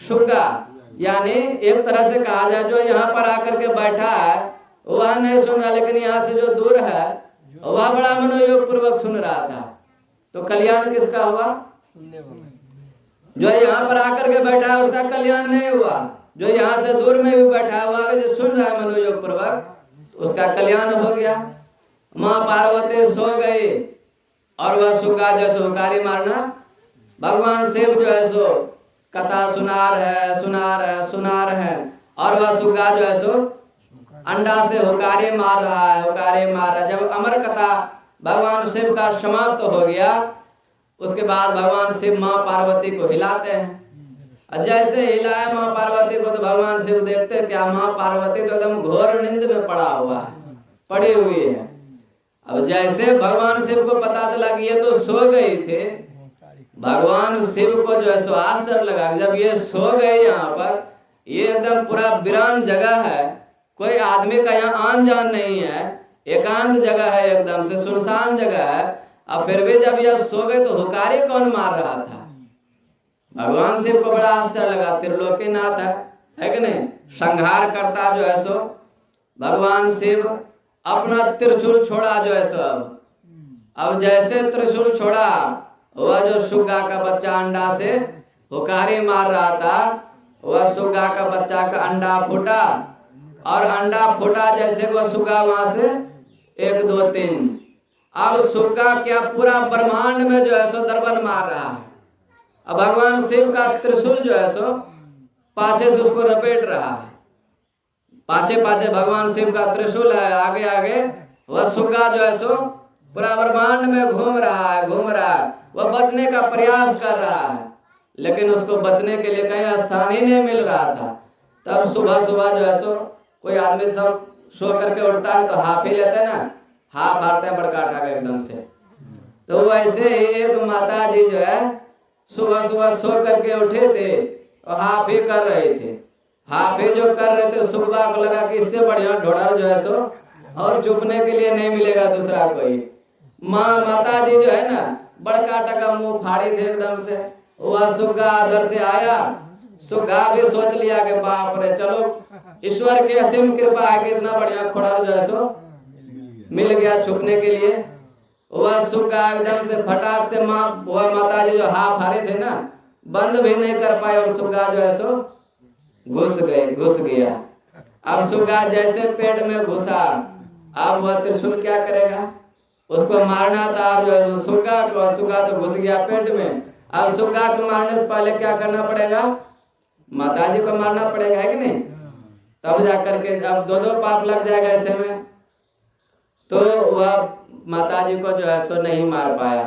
सुग्गा। यानी एक तरह से कहा जाए जो यहाँ पर आकर के बैठा है वह नहीं सुन रहा, लेकिन यहाँ से जो दूर है वह बड़ा मनोयोग पूर्वक सुन रहा था। तो कल्याण किसका हुआ? जो यहाँ पर आकर के बैठा है उसका कल्याण नहीं हुआ। जो यहाँ से दूर में भी बैठा हुआ है, जो सुन रहा है मनोयोग पूर्वक, उसका कल्याण हो गया। माँ पार्वती सो गई और वह सुग्गा जो है हुकारी मारना, भगवान शिव जो है सो कथा सुना रहे और वह सुग्गा जो है सो अंडा से हुकारी मार रहा है। जब अमर कथा भगवान शिव का समाप्त हो गया, उसके बाद भगवान शिव माँ पार्वती को हिलाते हैं। जैसे हिलाए माँ पार्वती को तो भगवान शिव देखते क्या, माँ पार्वती तो एकदम घोर नींद में पड़ी हुई है। अब जैसे भगवान शिव को पता चला कि ये तो सो गई थे, भगवान शिव को जो है सो आश्चर्य लगा, जब ये सो गए यहाँ पर, ये एकदम पूरा वीरान जगह है, कोई आदमी का यहाँ आन जान नहीं है, एकांत जगह है, एकदम से सुनसान जगह है। अब फिर भी जब यह सो गए तो हुकारी कौन मार रहा था? भगवान शिव को बड़ा आश्चर्य लगा। त्रिलोकीनाथ है कि नहीं? संहार करता जो है सो भगवान शिव अपना त्रिशूल छोड़ा जो है सो। अब जैसे त्रिशूल छोड़ा, वह जो सुग्गा का बच्चा अंडा से हुकारी मार रहा था, वह सुग्गा का बच्चा का अंडा फूटा और अंडा फूटा जैसे वह सुग्गा वहां से 1 2 3, अब सुग्गा क्या पूरा ब्रह्मांड में जो है सो दर्पण मार रहा है। अब भगवान शिव का त्रिशूल जो है सो पाछे से उसको रपेट रहा है। पाछे भगवान शिव का त्रिशूल है, आगे वह सुग्गा जो है सो पूरा ब्रह्मांड में घूम रहा है। वह बचने का प्रयास कर रहा है, लेकिन उसको बचने के लिए कहीं स्थान ही नहीं मिल रहा था। तब सुबह जो है सो कोई आदमी सब सो करके उठता है तो हाफ ही लेते हैं ना, हाफ हारते हैं बड़का का एकदम से। तो वैसे ही एक माता जी जो है सुबह सो करके उठे थे और हाफ ही कर रहे थे। हाफ ही जो कर रहे थे, सुबह को लगा कि इससे बढ़िया ढोड़र जो है सो और चुपने के लिए नहीं मिलेगा दूसरा कोई। माता जी जो है ना बड़का टका मुंह फाड़ी थे एकदम से। वह सुग्गा आदर से आया, सुग्गा भी सोच लिया कि बाप रे, चलो ईश्वर की असीम कृपा है कि इतना बढ़िया खोड़र जो है सो मिल गया छुपने के लिए। वह सुग्गा एकदम से फटाक से वह माता जी जो हाफ हारे थे ना, बंद भी नहीं कर पाए और सुग्गा जो है सो घुस गया। अब सुग्गा जैसे पेट में घुसा, अब वह त्रिशूल क्या करेगा? उसको मारना था। अब जो सुग्गा तो घुस गया पेट में। अब सुग्गा को मारने से पहले क्या करना पड़ेगा? माता जी को मारना पड़ेगा, है कि नहीं? तब जाकर के अब 2 पाप लग जाएगा ऐसे में। तो वह माता जी को जो है सो नहीं मार पाया।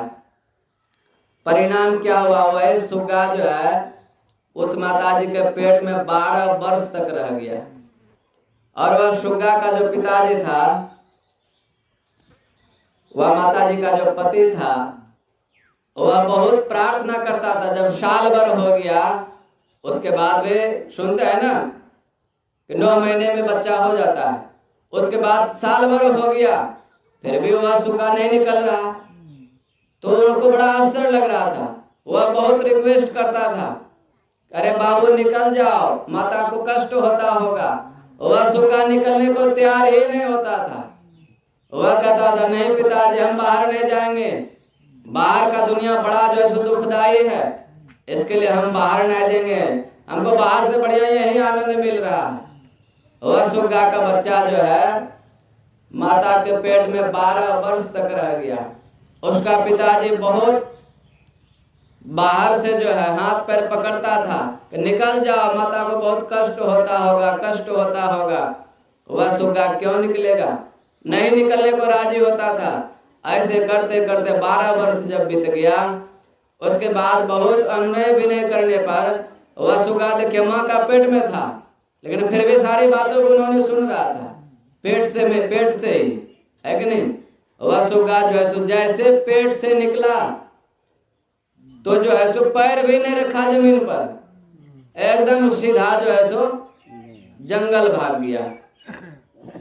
परिणाम क्या हुआ? वह सुग्गा जो है उस माता जी के पेट में 12 वर्ष तक रह गया। और वह सुग्गा का जो पिताजी था, वह माता जी का जो पति था, वह बहुत प्रार्थना करता था। जब साल भर हो गया उसके बाद वे सुनते हैं ना कि 9 महीने में बच्चा हो जाता है, उसके बाद साल भर हो गया फिर भी वह सूखा नहीं निकल रहा, तो उनको बड़ा आश्चर्य लग रहा था। वह बहुत रिक्वेस्ट करता था, अरे बाबू निकल जाओ, माता को कष्ट होता होगा। वह सूखा निकलने को तैयार ही नहीं होता था। वह कहता था नहीं पिताजी हम बाहर नहीं जाएंगे, बाहर का दुनिया बड़ा जो है सो दुखदाई है, इसके लिए हम बाहर नहीं जाएंगे, हमको बाहर से बढ़िया यही आनंद मिल रहा है। वह सुग्गा का बच्चा जो है माता के पेट में 12 वर्ष तक रह गया। उसका पिताजी बहुत बाहर से जो है हाथ पैर पकड़ता था कि निकल जाओ, माता को बहुत कष्ट होता होगा, कष्ट होता होगा। वह सुग्गा क्यों निकलेगा, नहीं निकलने को राजी होता था। ऐसे करते करते 12 वर्ष जब बीत गया, उसके बाद बहुत अनुनय विनय करने पर वह सुग्गा देखिए माँ का पेट में था, लेकिन फिर भी सारी बातों को उन्होंने सुन रहा था, पेट से ही, है कि नहीं। वह सुग्गा जो है सो जैसे पेट से निकला तो जो है सो पैर भी नहीं रखा जमीन पर, एकदम सीधा जो है सो जंगल भाग गया।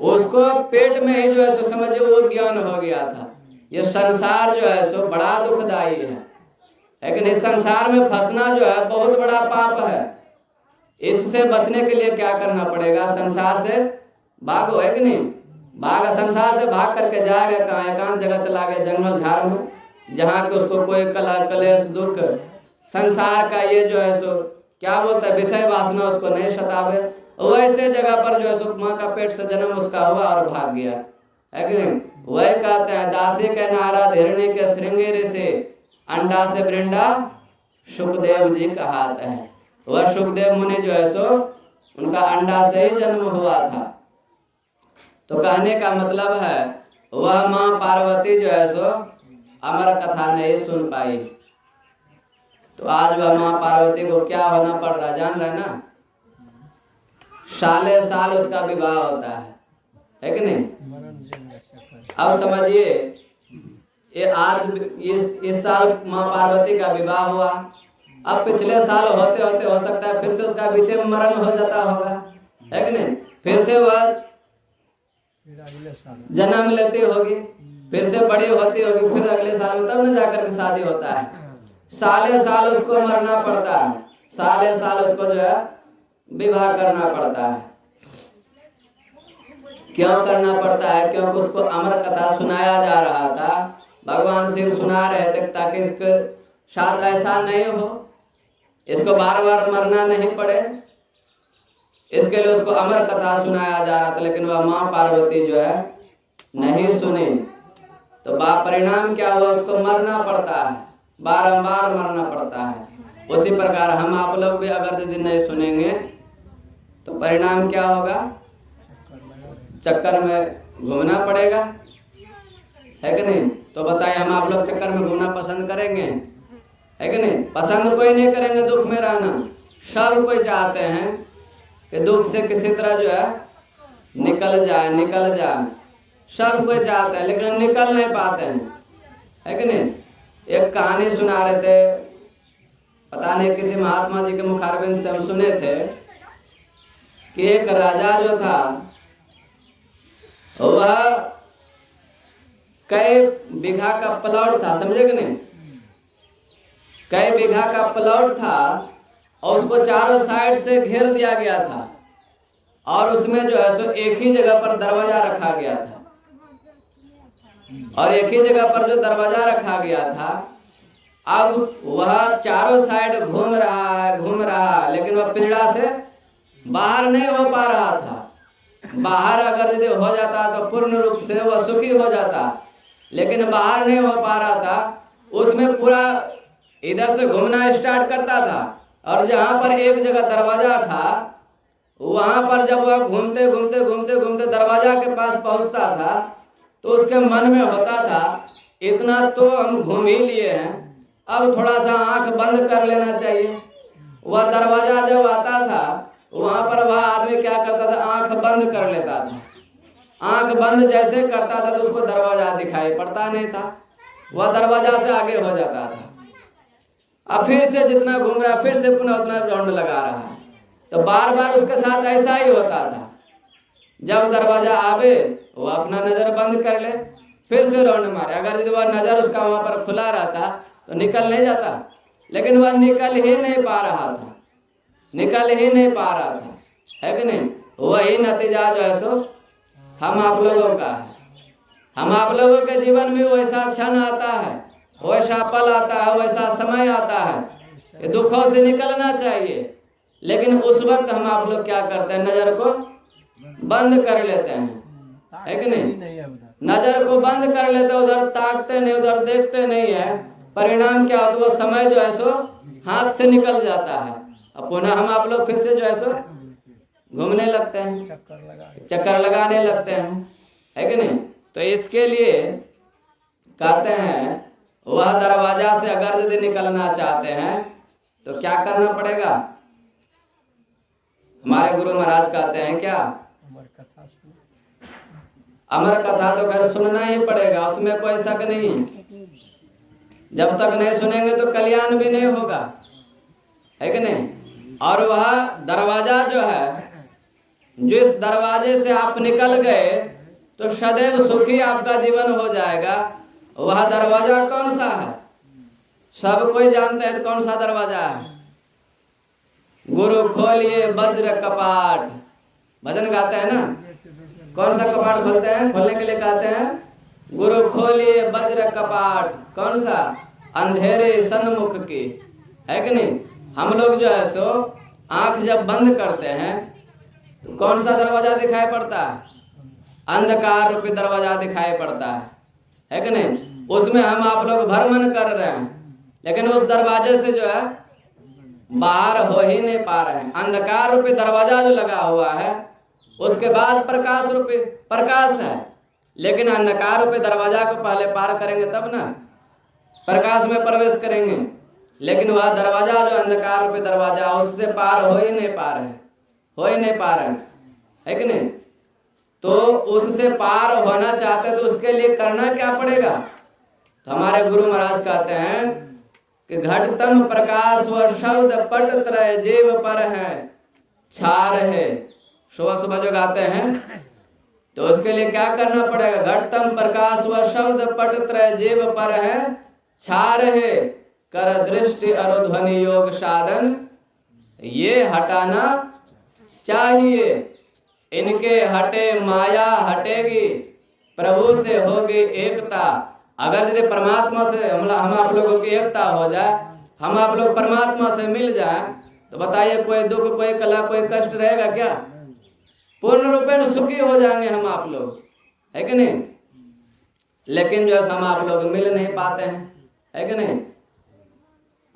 उसको पेट में ही जो है सो समझिए वो ज्ञान हो गया था, ये संसार जो है सो बड़ा दुखदाई है, लेकिन इस संसार में फंसना जो है बहुत बड़ा पाप है। इससे बचने के लिए क्या करना पड़ेगा, संसार से भागो, है कि नहीं। भागा, संसार से भाग करके जाएगा कहाँ, एकांत जगह चला गया जंगल झाड़ में, जहाँ के उसको कोई कलह कलेश दुख संसार का ये जो है सो क्या बोलता है विषय वासना उसको नहीं सतावे। वैसे जगह पर जो है सो माँ का पेट से जन्म उसका हुआ और भाग गया, है कि नहीं। वही कहते हैं दासी के नारद हिरण्य के श्रृंगेर से अंडा से वृंदा सुखदेव जी कहाते हैं। वह सुखदेव मुनि जो है सो उनका अंडा से ही जन्म हुआ था। तो कहने का मतलब है वह माँ पार्वती जो है सो अमर कथा नहीं सुन पाई, तो आज वह माँ पार्वती को क्या होना पड़ रहा जान रहे ना, साले साल उसका विवाह होता है कि नहीं। अब समझिए ये आज इस साल माँ पार्वती का विवाह हुआ, अब पिछले साल होते होते हो सकता है फिर से उसका बीच में मरण हो जाता होगा, है कि नहीं। फिर से वह जन्म लेती होगी, फिर से बड़ी होती होगी, फिर अगले साल में तब न जाकर के शादी होता है। साले साल उसको मरना पड़ता है, साले साल उसको जो है विवाह करना पड़ता है। क्यों करना पड़ता है, क्योंकि उसको अमर कथा सुनाया जा रहा था, भगवान शिव सुना रहे थे ताकि इसके साथ ऐसा नहीं हो, इसको बार बार मरना नहीं पड़े, इसके लिए उसको अमर कथा सुनाया जा रहा था। लेकिन वह माँ पार्वती जो है नहीं सुनी, तो परिणाम क्या हुआ, उसको मरना पड़ता है, बारंबार मरना पड़ता है। उसी प्रकार हम आप लोग भी अगर यदि नहीं सुनेंगे तो परिणाम क्या होगा, चक्कर में घूमना पड़ेगा, है कि नहीं। तो बताइए हम आप लोग चक्कर में घूमना पसंद करेंगे, है कि नहीं। पसंद कोई नहीं करेंगे दुख में रहना, सब कोई चाहते हैं कि दुख से किसी तरह जो है निकल जाए, सब कोई चाहते हैं लेकिन निकल नहीं पाते हैं, है कि नहीं। एक कहानी सुना रहे थे, पता नहीं किसी महात्मा जी के मुखारबिंद से हम सुने थे कि एक राजा जो था वह कई बीघा का प्लॉट था, समझे कि नहीं, कई बीघा का प्लॉट था और उसको चारों साइड से घेर दिया गया था और उसमें जो है सो एक ही जगह पर दरवाजा रखा गया था। और एक ही जगह पर जो दरवाजा रखा गया था, अब वह चारों साइड घूम रहा, लेकिन वह पिंजड़ा से बाहर नहीं हो पा रहा था। बाहर अगर यदि हो जाता तो पूर्ण रूप से वह सुखी हो जाता, लेकिन बाहर नहीं हो पा रहा था। उसमें पूरा इधर से घूमना स्टार्ट करता था और जहाँ पर एक जगह दरवाजा था वहाँ पर जब वह घूमते दरवाजा के पास पहुँचता था तो उसके मन में होता था इतना तो हम घूम ही लिए हैं, अब थोड़ा सा आंख बंद कर लेना चाहिए। वह दरवाजा जब आता था वहाँ पर वह आदमी क्या करता था, आंख बंद कर लेता था। आंख बंद जैसे करता था तो उसको दरवाजा दिखाई पड़ता नहीं था, वह दरवाजा से आगे हो जाता था। अब फिर से जितना घूम रहा है फिर से पुनः उतना राउंड लगा रहा है। तो बार बार उसके साथ ऐसा ही होता था। जब दरवाजा आवे वो अपना नजर बंद कर ले, फिर से राउंड मारे। अगर यदि वह नजर उसका वहां पर खुला रहता तो निकल नहीं जाता, लेकिन वह निकल ही नहीं पा रहा था, निकल ही नहीं पा रहा था, है कि नहीं। वही नतीजा जो है सो हम आप लोगों का है। हम आप लोगों के जीवन में वैसा क्षण आता है, वैसा पल आता है, वैसा समय आता है कि दुखों से निकलना चाहिए, लेकिन उस वक्त हम आप लोग क्या करते हैं, नजर को बंद कर लेते हैं, है कि नहीं। नजर को बंद कर लेते हैं, उधर ताकते नहीं, उधर देखते नहीं है। परिणाम क्या होता है, वो समय जो है सो हाथ से निकल जाता है। अब पुनः हम आप लोग फिर से जो है सो घूमने लगते हैं, चक्कर लगाने लगते हैं, है कि नहीं। तो इसके लिए कहते हैं वह दरवाजा से अगर यदि निकलना चाहते हैं तो क्या करना पड़ेगा। हमारे गुरु महाराज कहते हैं क्या, अमर कथा तो खैर सुनना ही पड़ेगा, उसमें कोई शक नहीं है। जब तक नहीं सुनेंगे तो कल्याण भी नहीं होगा, है कि नहीं। और वह दरवाजा जो है, जिस दरवाजे से आप निकल गए तो सदैव सुखी आपका जीवन हो जाएगा। वह दरवाजा कौन सा है, सब कोई जानते हैं कौन सा दरवाजा है। गुरु खोलिए वज्र कपाट, भजन गाते हैं ना। कौन सा कपाट खोलते हैं, खोलने के लिए कहते हैं गुरु खोलिए वज्र कपाट। कौन सा, अंधेरे सन्मुख की, है कि नहीं। हम लोग जो है सो आंख जब बंद करते हैं तो कौन सा दरवाजा दिखाई पड़ता है, अंधकार रूपी दरवाजा दिखाई पड़ता है कि नहीं। उसमें हम आप लोग भ्रमण कर रहे हैं, लेकिन उस दरवाजे से जो है बाहर हो ही नहीं पा रहे हैं। अंधकार रूपी दरवाजा जो लगा हुआ है, उसके बाद प्रकाश रूपी प्रकाश है, लेकिन अंधकार रूपी दरवाजा को पहले पार करेंगे तब ना प्रकाश में प्रवेश करेंगे। लेकिन वह दरवाजा जो अंधकार रूपी दरवाजा, उससे पार हो ही नहीं पा रहे, हो ही नहीं पा रहे, है कि नहीं। तो उससे पार होना चाहते तो उसके लिए करना क्या पड़ेगा। तो हमारे गुरु महाराज कहते हैं कि घटतम प्रकाश व शब्द पट त्रय जीव पर है छार है। सुबह सुबह जो गाते हैं तो उसके लिए क्या करना पड़ेगा। घटतम प्रकाश व शब्द पट त्रय जीव पर है छार है, कर दृष्टि अरुध्वनि योग साधन ये हटाना चाहिए। इनके हटे माया हटेगी, प्रभु से होगी एकता। अगर यदि परमात्मा से हम आप लोगों की एकता हो जाए, हम आप लोग परमात्मा से मिल जाए, तो बताइए कोई दुख, कोई कला, कोई कष्ट रहेगा क्या। पूर्ण रूपेण सुखी हो जाएंगे हम आप लोग, है कि नहीं। लेकिन जो हम आप लोग मिल नहीं पाते हैं, है कि नहीं।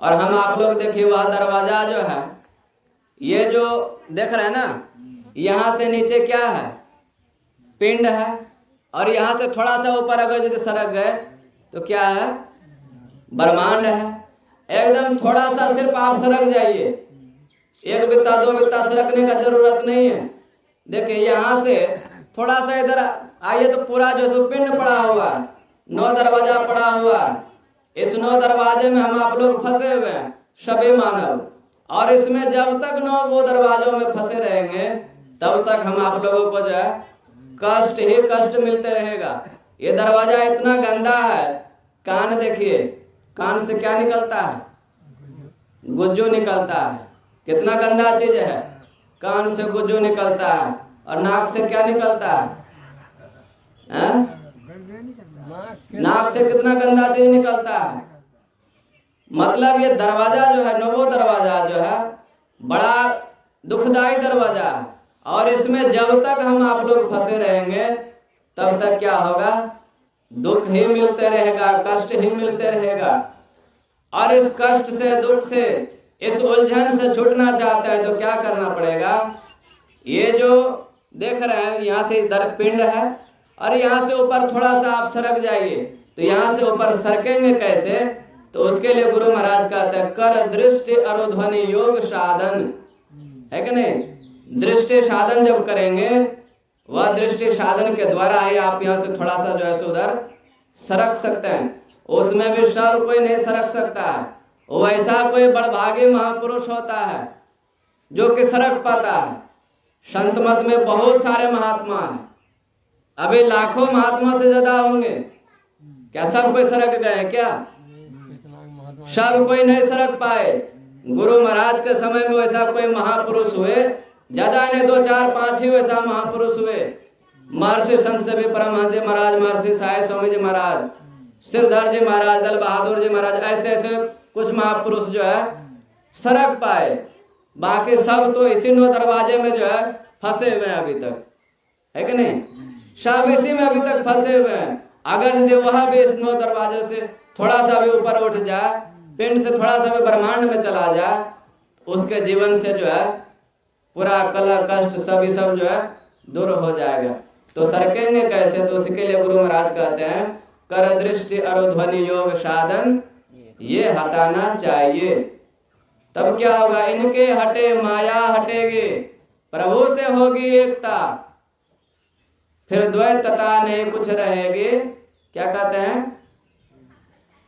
और हम आप लोग देखिए वह दरवाजा जो है, ये जो देख रहे हैं ना, यहाँ से नीचे क्या है, पिंड है। और यहाँ से थोड़ा सा ऊपर अगर यदि सरक गए तो क्या है, ब्रह्मांड है। एकदम थोड़ा सा सिर्फ आप सरक जाइए, एक बित्ता दो बित्ता सरकने का जरूरत नहीं है। देखिए यहाँ से थोड़ा सा इधर आइए तो पूरा जो है पिंड पड़ा हुआ है, 9 दरवाजा पड़ा हुआ है। इस 9 दरवाजे में हम आप लोग फंसे हुए हैं, सभी मानव। और इसमें जब तक 9 वो दरवाजों में फंसे रहेंगे तब तक हम आप लोगों को जो है कष्ट ही कष्ट मिलते रहेगा। ये दरवाजा इतना गंदा है। कान देखिए, कान से क्या निकलता है, गुज्जू निकलता है। कितना गंदा चीज है, कान से गुज्जू निकलता है। और नाक से क्या निकलता है, नाक से कितना गंदा चीज निकलता है। मतलब ये दरवाजा जो है, नवो दरवाजा जो है, बड़ा दुखदाई दरवाजा है। और इसमें जब तक हम आप लोग फंसे रहेंगे तब तक क्या होगा, दुख ही मिलते रहेगा, कष्ट ही मिलते रहेगा। और इस कष्ट से, दुख से, इस उलझन से छूटना चाहते हैं तो क्या करना पड़ेगा। ये जो देख रहे हैं यहाँ से इधर पिंड है, और यहाँ से ऊपर थोड़ा सा आप सरक जाइए तो यहाँ से ऊपर सरकेंगे कैसे। तो उसके लिए गुरु महाराज कहते हैं कर दृष्टि अरुध्वनि योग साधन, है कि नहीं। दृष्टि साधन जब करेंगे, वह दृष्टि साधन के द्वारा ही आप यहाँ से थोड़ा सा जो है उधर सरक सकते हैं। उसमें भी सब कोई नहीं सरक सकता है, वैसा कोई बड़भागी महापुरुष होता है जो कि सरक पाता है। संत मत में बहुत सारे महात्मा हैं, अभी लाखों महात्मा से ज्यादा होंगे। क्या सब कोई सरक गए क्या? सब कोई नहीं सरक पाए। गुरु महाराज के समय में वैसा कोई महापुरुष हुए, ज्यादा नहीं 2 4 5 ही वैसा महापुरुष हुए। महर्षि संत से भी परमहंस जी महाराज, महर्षि साई स्वामी जी महाराज, सिरधर जी महाराज, दल बहादुर जी महाराज, ऐसे ऐसे कुछ महापुरुष जो है सरक पाए। बाकी सब तो इसी 9 दरवाजे में जो है फंसे हुए हैं अभी तक, है कि नहीं? सब इसी में अभी तक फंसे हुए हैं। अगर यदि वह भी इस 9 दरवाजे से थोड़ा सा भी ऊपर उठ जाए, पिंड से थोड़ा सा भी ब्रह्मांड में चला जाए, उसके जीवन से जो है पूरा कलह कष्ट सभी सब जो है दूर हो जाएगा। तो सरकेंगे कैसे? तो उसके लिए गुरु महाराज कहते हैं कर दृष्टि और ध्वनि योग साधन ये हटाना चाहिए। तब क्या होगा? इनके हटे माया हटेगी, प्रभु से होगी एकता, फिर द्वैतता नहीं कुछ रहेगी। क्या कहते हैं?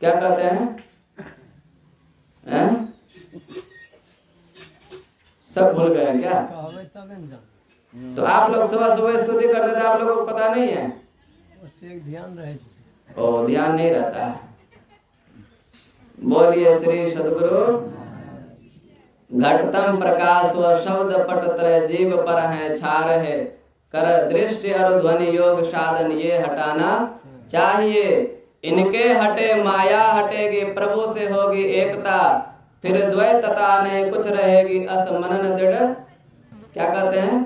क्या कहते हैं? सब भूल गए क्या? तो आप लोग सुबह सुबह स्तुति करते थे, आप लोगों को पता नहीं है? ध्यान रहे। ओ, ध्यान नहीं रहता है। बोलिए श्री सद्गुरु। घटतम प्रकाश व शब्द पट त्रय जीव पर है छार है, कर दृष्टि और ध्वनि योग साधन ये हटाना चाहिए। इनके हटे माया हटेगी, प्रभु से होगी एकता, फिर द्वैतता नहीं कुछ रहेगी, असमनन दृढ़। क्या कहते हैं?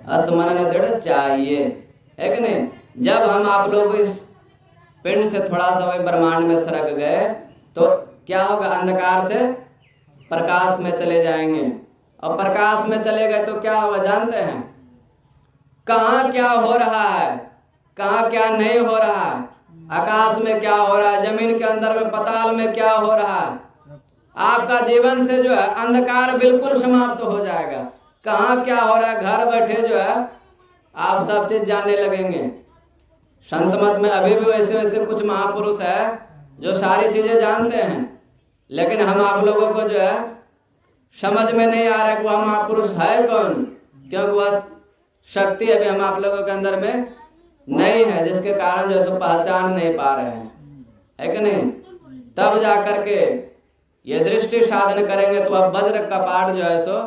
असमनन दृढ़ चाहिए, है कि नहीं? जब हम आप लोग इस पिंड से थोड़ा सा भी ब्रह्मांड में सरक गए तो क्या होगा? अंधकार से प्रकाश में चले जाएंगे, और प्रकाश में चले गए तो क्या होगा जानते हैं? कहाँ क्या हो रहा है, कहाँ क्या नहीं हो रहा है, आकाश में क्या हो रहा है, जमीन के अंदर में पाताल में क्या हो रहा है। आपका जीवन से जो है अंधकार बिल्कुल समाप्त हो जाएगा। कहाँ क्या हो रहा है, घर बैठे जो है आप सब चीज जानने लगेंगे। संत मत में अभी भी वैसे वैसे कुछ महापुरुष है जो सारी चीजें जानते हैं, लेकिन हम आप लोगों को जो है समझ में नहीं आ रहा है कि वह महापुरुष है कौन, क्योंकि वह शक्ति अभी हम आप लोगों के अंदर में नहीं है, जिसके कारण जो है सो पहचान नहीं पा रहे हैं, है कि नहीं? तब जा करके ये दृष्टि साधन करेंगे तो अब वज्र कपाट जो है सो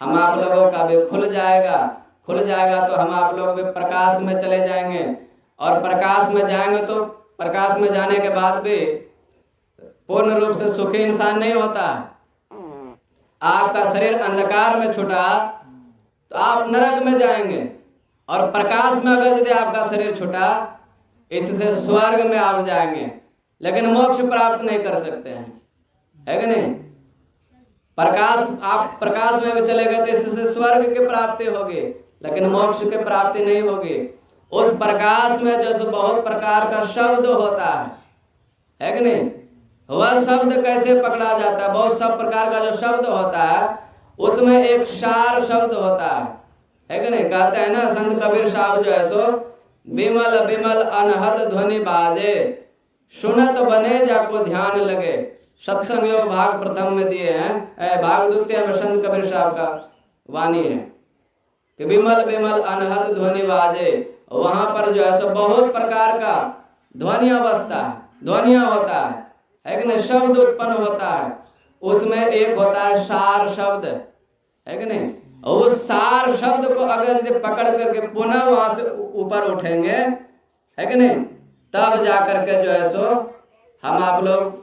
हम आप लोगों का भी खुल जाएगा। खुल जाएगा तो हम आप लोग भी प्रकाश में चले जाएंगे, और प्रकाश में जाएंगे तो प्रकाश में जाने के बाद भी पूर्ण रूप से सुखी इंसान नहीं होता। आपका शरीर अंधकार में छूटा तो आप नरक में जाएंगे, और प्रकाश में अगर यदि आपका शरीर छूटा इससे स्वर्ग में आप जाएंगे, लेकिन मोक्ष प्राप्त नहीं कर सकते हैं, है कि नहीं? प्रकाश, आप प्रकाश में भी चले गए तो इससे स्वर्ग की प्राप्ति होगी, लेकिन मोक्ष की प्राप्ति नहीं होगी। उस प्रकाश में जो बहुत प्रकार का शब्द होता है कि नहीं? वह शब्द कैसे पकड़ा जाता है? बहुत सब प्रकार का जो शब्द होता है उसमें एक सार शब्द होता है कि नहीं? कहते हैं ना संत कबीर साहब जो है सो बिमल बिमल अनहद ध्वनि बाजे, सुनत बने जाको ध्यान लगे। सत्संग योग भाग प्रथम में दिए हैं, भाग द्वितीय में संत कबीर साहब का वाणी है कि बिमल बिमल अनहद ध्वनि बाजे। वहां पर जो है सो बहुत प्रकार का ध्वनिया बसता है, ध्वनिया होता है कि नहीं? शब्द उत्पन्न होता है, उसमें एक होता है सार शब्द, है कि नहीं? और उस सार शब्द को अगर यदि पकड़ करके पुनः वहां से ऊपर उठेंगे, है कि नहीं, तब जा करके जो है सो हम आप लोग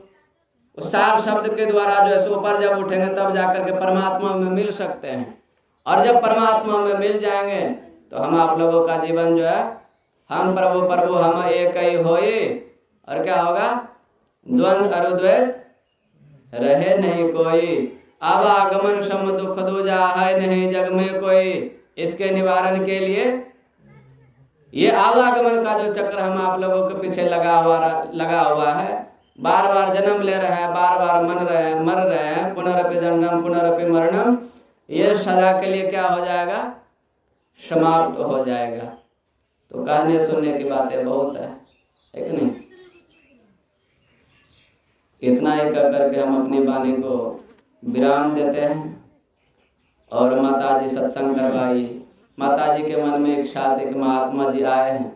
उस सार शब्द के द्वारा जो है सो ऊपर जब उठेंगे तब जा करके परमात्मा में मिल सकते हैं। और जब परमात्मा में मिल जाएंगे तो हम आप लोगों का जीवन जो है हम प्रभु प्रभु हम एक ही होए, और क्या होगा? द्वंद्व अरुद्वैत रहे नहीं कोई, अब आगमन सम दुख दूजा है नहीं जग में कोई। इसके निवारण के लिए ये आवागमन का जो चक्र हम आप लोगों के पीछे लगा हुआ है, बार बार जन्म ले रहे हैं, बार बार मर रहे हैं, पुनरपि जन्म पुनरपि मरणम, ये सदा के लिए क्या हो जाएगा? समाप्त हो जाएगा। तो कहने सुनने की बातें बहुत है कि नहीं? इतना ही कह करके हम अपनी वाणी को विराम देते हैं और माता जी सत्संग करवाइए। माता जी के मन में एक साथ एक महात्मा जी आए हैं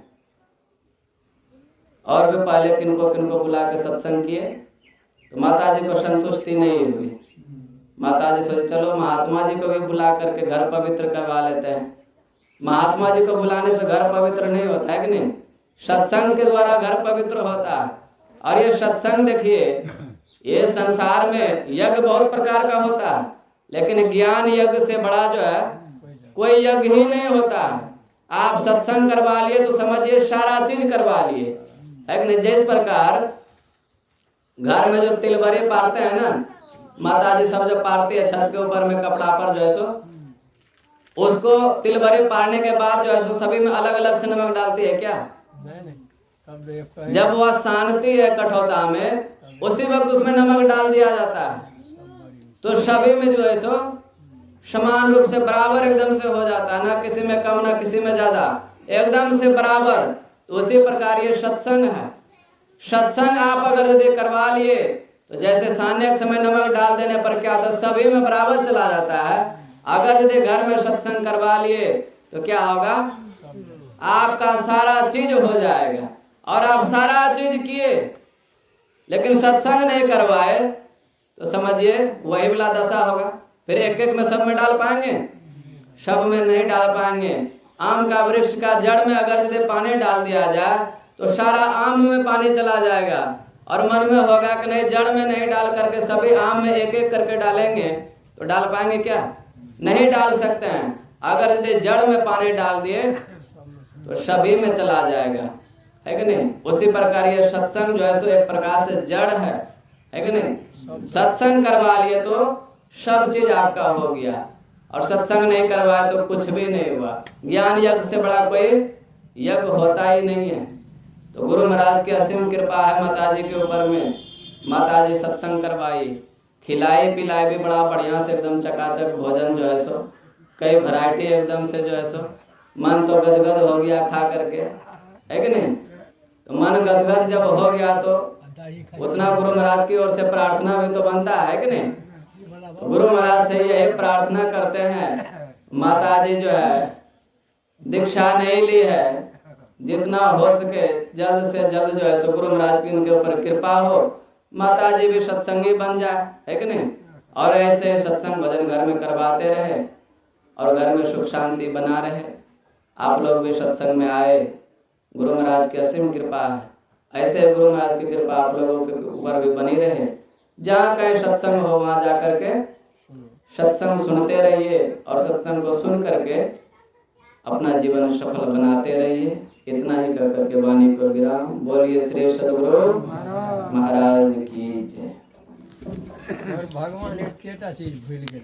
और वे पहले किनको किनको बुला के सत्संग किए तो माता जी को संतुष्टि नहीं हुई। माता जी सोचे चलो महात्मा जी को भी बुला करके घर पवित्र करवा लेते हैं। महात्मा जी को बुलाने से घर पवित्र नहीं होता है कि नहीं, सत्संग के द्वारा घर पवित्र होता है। और ये सत्संग देखिए, ये संसार में यज्ञ बहुत प्रकार का होता है, लेकिन ज्ञान यज्ञ से बड़ा जो है कोई यज्ञ ही नहीं होता। आप सत्संग करवा लिए तो समझिए सारा चीज करवा लिए, है कि नहीं। जिस प्रकार घर में जो तिलबरे पारते हैं ना, माता जी सब जब पारती है छत के ऊपर में कपड़ा पर जो है सो, उसको तिलबरे पारने के बाद जो है सो सभी में अलग अलग से नमक डालती है क्या? नहीं। जब वह शांति है कठोता में उसी वक्त उसमें नमक डाल दिया जाता है तो सभी में जो है सो समान रूप से बराबर एकदम से हो जाता है, ना किसी में कम ना किसी में ज्यादा, एकदम से बराबर। तो उसी प्रकार ये सत्संग है। सत्संग आप अगर यदि करवा लिए तो जैसे सान्य के समय नमक डाल देने पर क्या होता है, सभी में बराबर चला जाता है। अगर यदि घर में सत्संग करवा लिए तो क्या होगा, आपका सारा चीज हो जाएगा और आप सारा चीज किए लेकिन सत्संग नहीं करवाए तो समझिए वही वाला दशा होगा। फिर एक एक में सब में डाल पाएंगे, सब में नहीं डाल पाएंगे। आम का वृक्ष का जड़ में अगर यदि पानी डाल दिया जाए तो सारा आम में पानी चला जाएगा और मन में होगा कि नहीं जड़ में नहीं डाल करके सभी आम में एक एक करके डालेंगे तो डाल पाएंगे क्या? नहीं डाल सकते हैं। अगर यदि जड़ में पानी डाल दिए तो सभी में चला जाएगा, है कि नहीं। उसी प्रकार ये सत्संग जो है सो एक प्रकार से जड़ है कि नहीं। सत्संग करवा लिए तो सब चीज आपका हो गया और सत्संग नहीं करवाए तो कुछ भी नहीं हुआ। ज्ञान यज्ञ से बड़ा कोई यज्ञ होता ही नहीं है। तो गुरु महाराज की असीम कृपा है माता जी के ऊपर में। माता जी सत्संग करवाई, खिलाई पिलाई भी बड़ा बढ़िया से एकदम चकाचक भोजन जो है सो, कई वैरायटी एकदम से जो है सो, मन तो गदगद हो गया खा करके, है कि नहीं। तो मन गदगद जब हो गया तो उतना गुरु महाराज की ओर से प्रार्थना भी तो बनता है कि नहीं। तो गुरु महाराज से यही प्रार्थना करते हैं, माता जी जो है दीक्षा नहीं ली है, जितना हो सके जल्द से जल्द जो है सो गुरु महाराज की उनके ऊपर कृपा हो, माता जी भी सत्संगी बन जाए, है कि नहीं। और ऐसे सत्संग भजन घर में करवाते रहे और घर में सुख शांति बना रहे। आप लोग भी सत्संग में आए, गुरु महाराज की असीम कृपा है। ऐसे गुरु महाराज की कृपा आप लोगों के ऊपर भी बनी रहे। जहाँ कहीं सत्संग हो वहाँ जा करके सत्संग सुनते रहिए और सत्संग को सुन करके अपना जीवन सफल बनाते रहिए। इतना ही कह करके वाणी को विराम। बोलिए श्री सद्गुरु महाराज की जय। भगवान एक चीज भूल गए।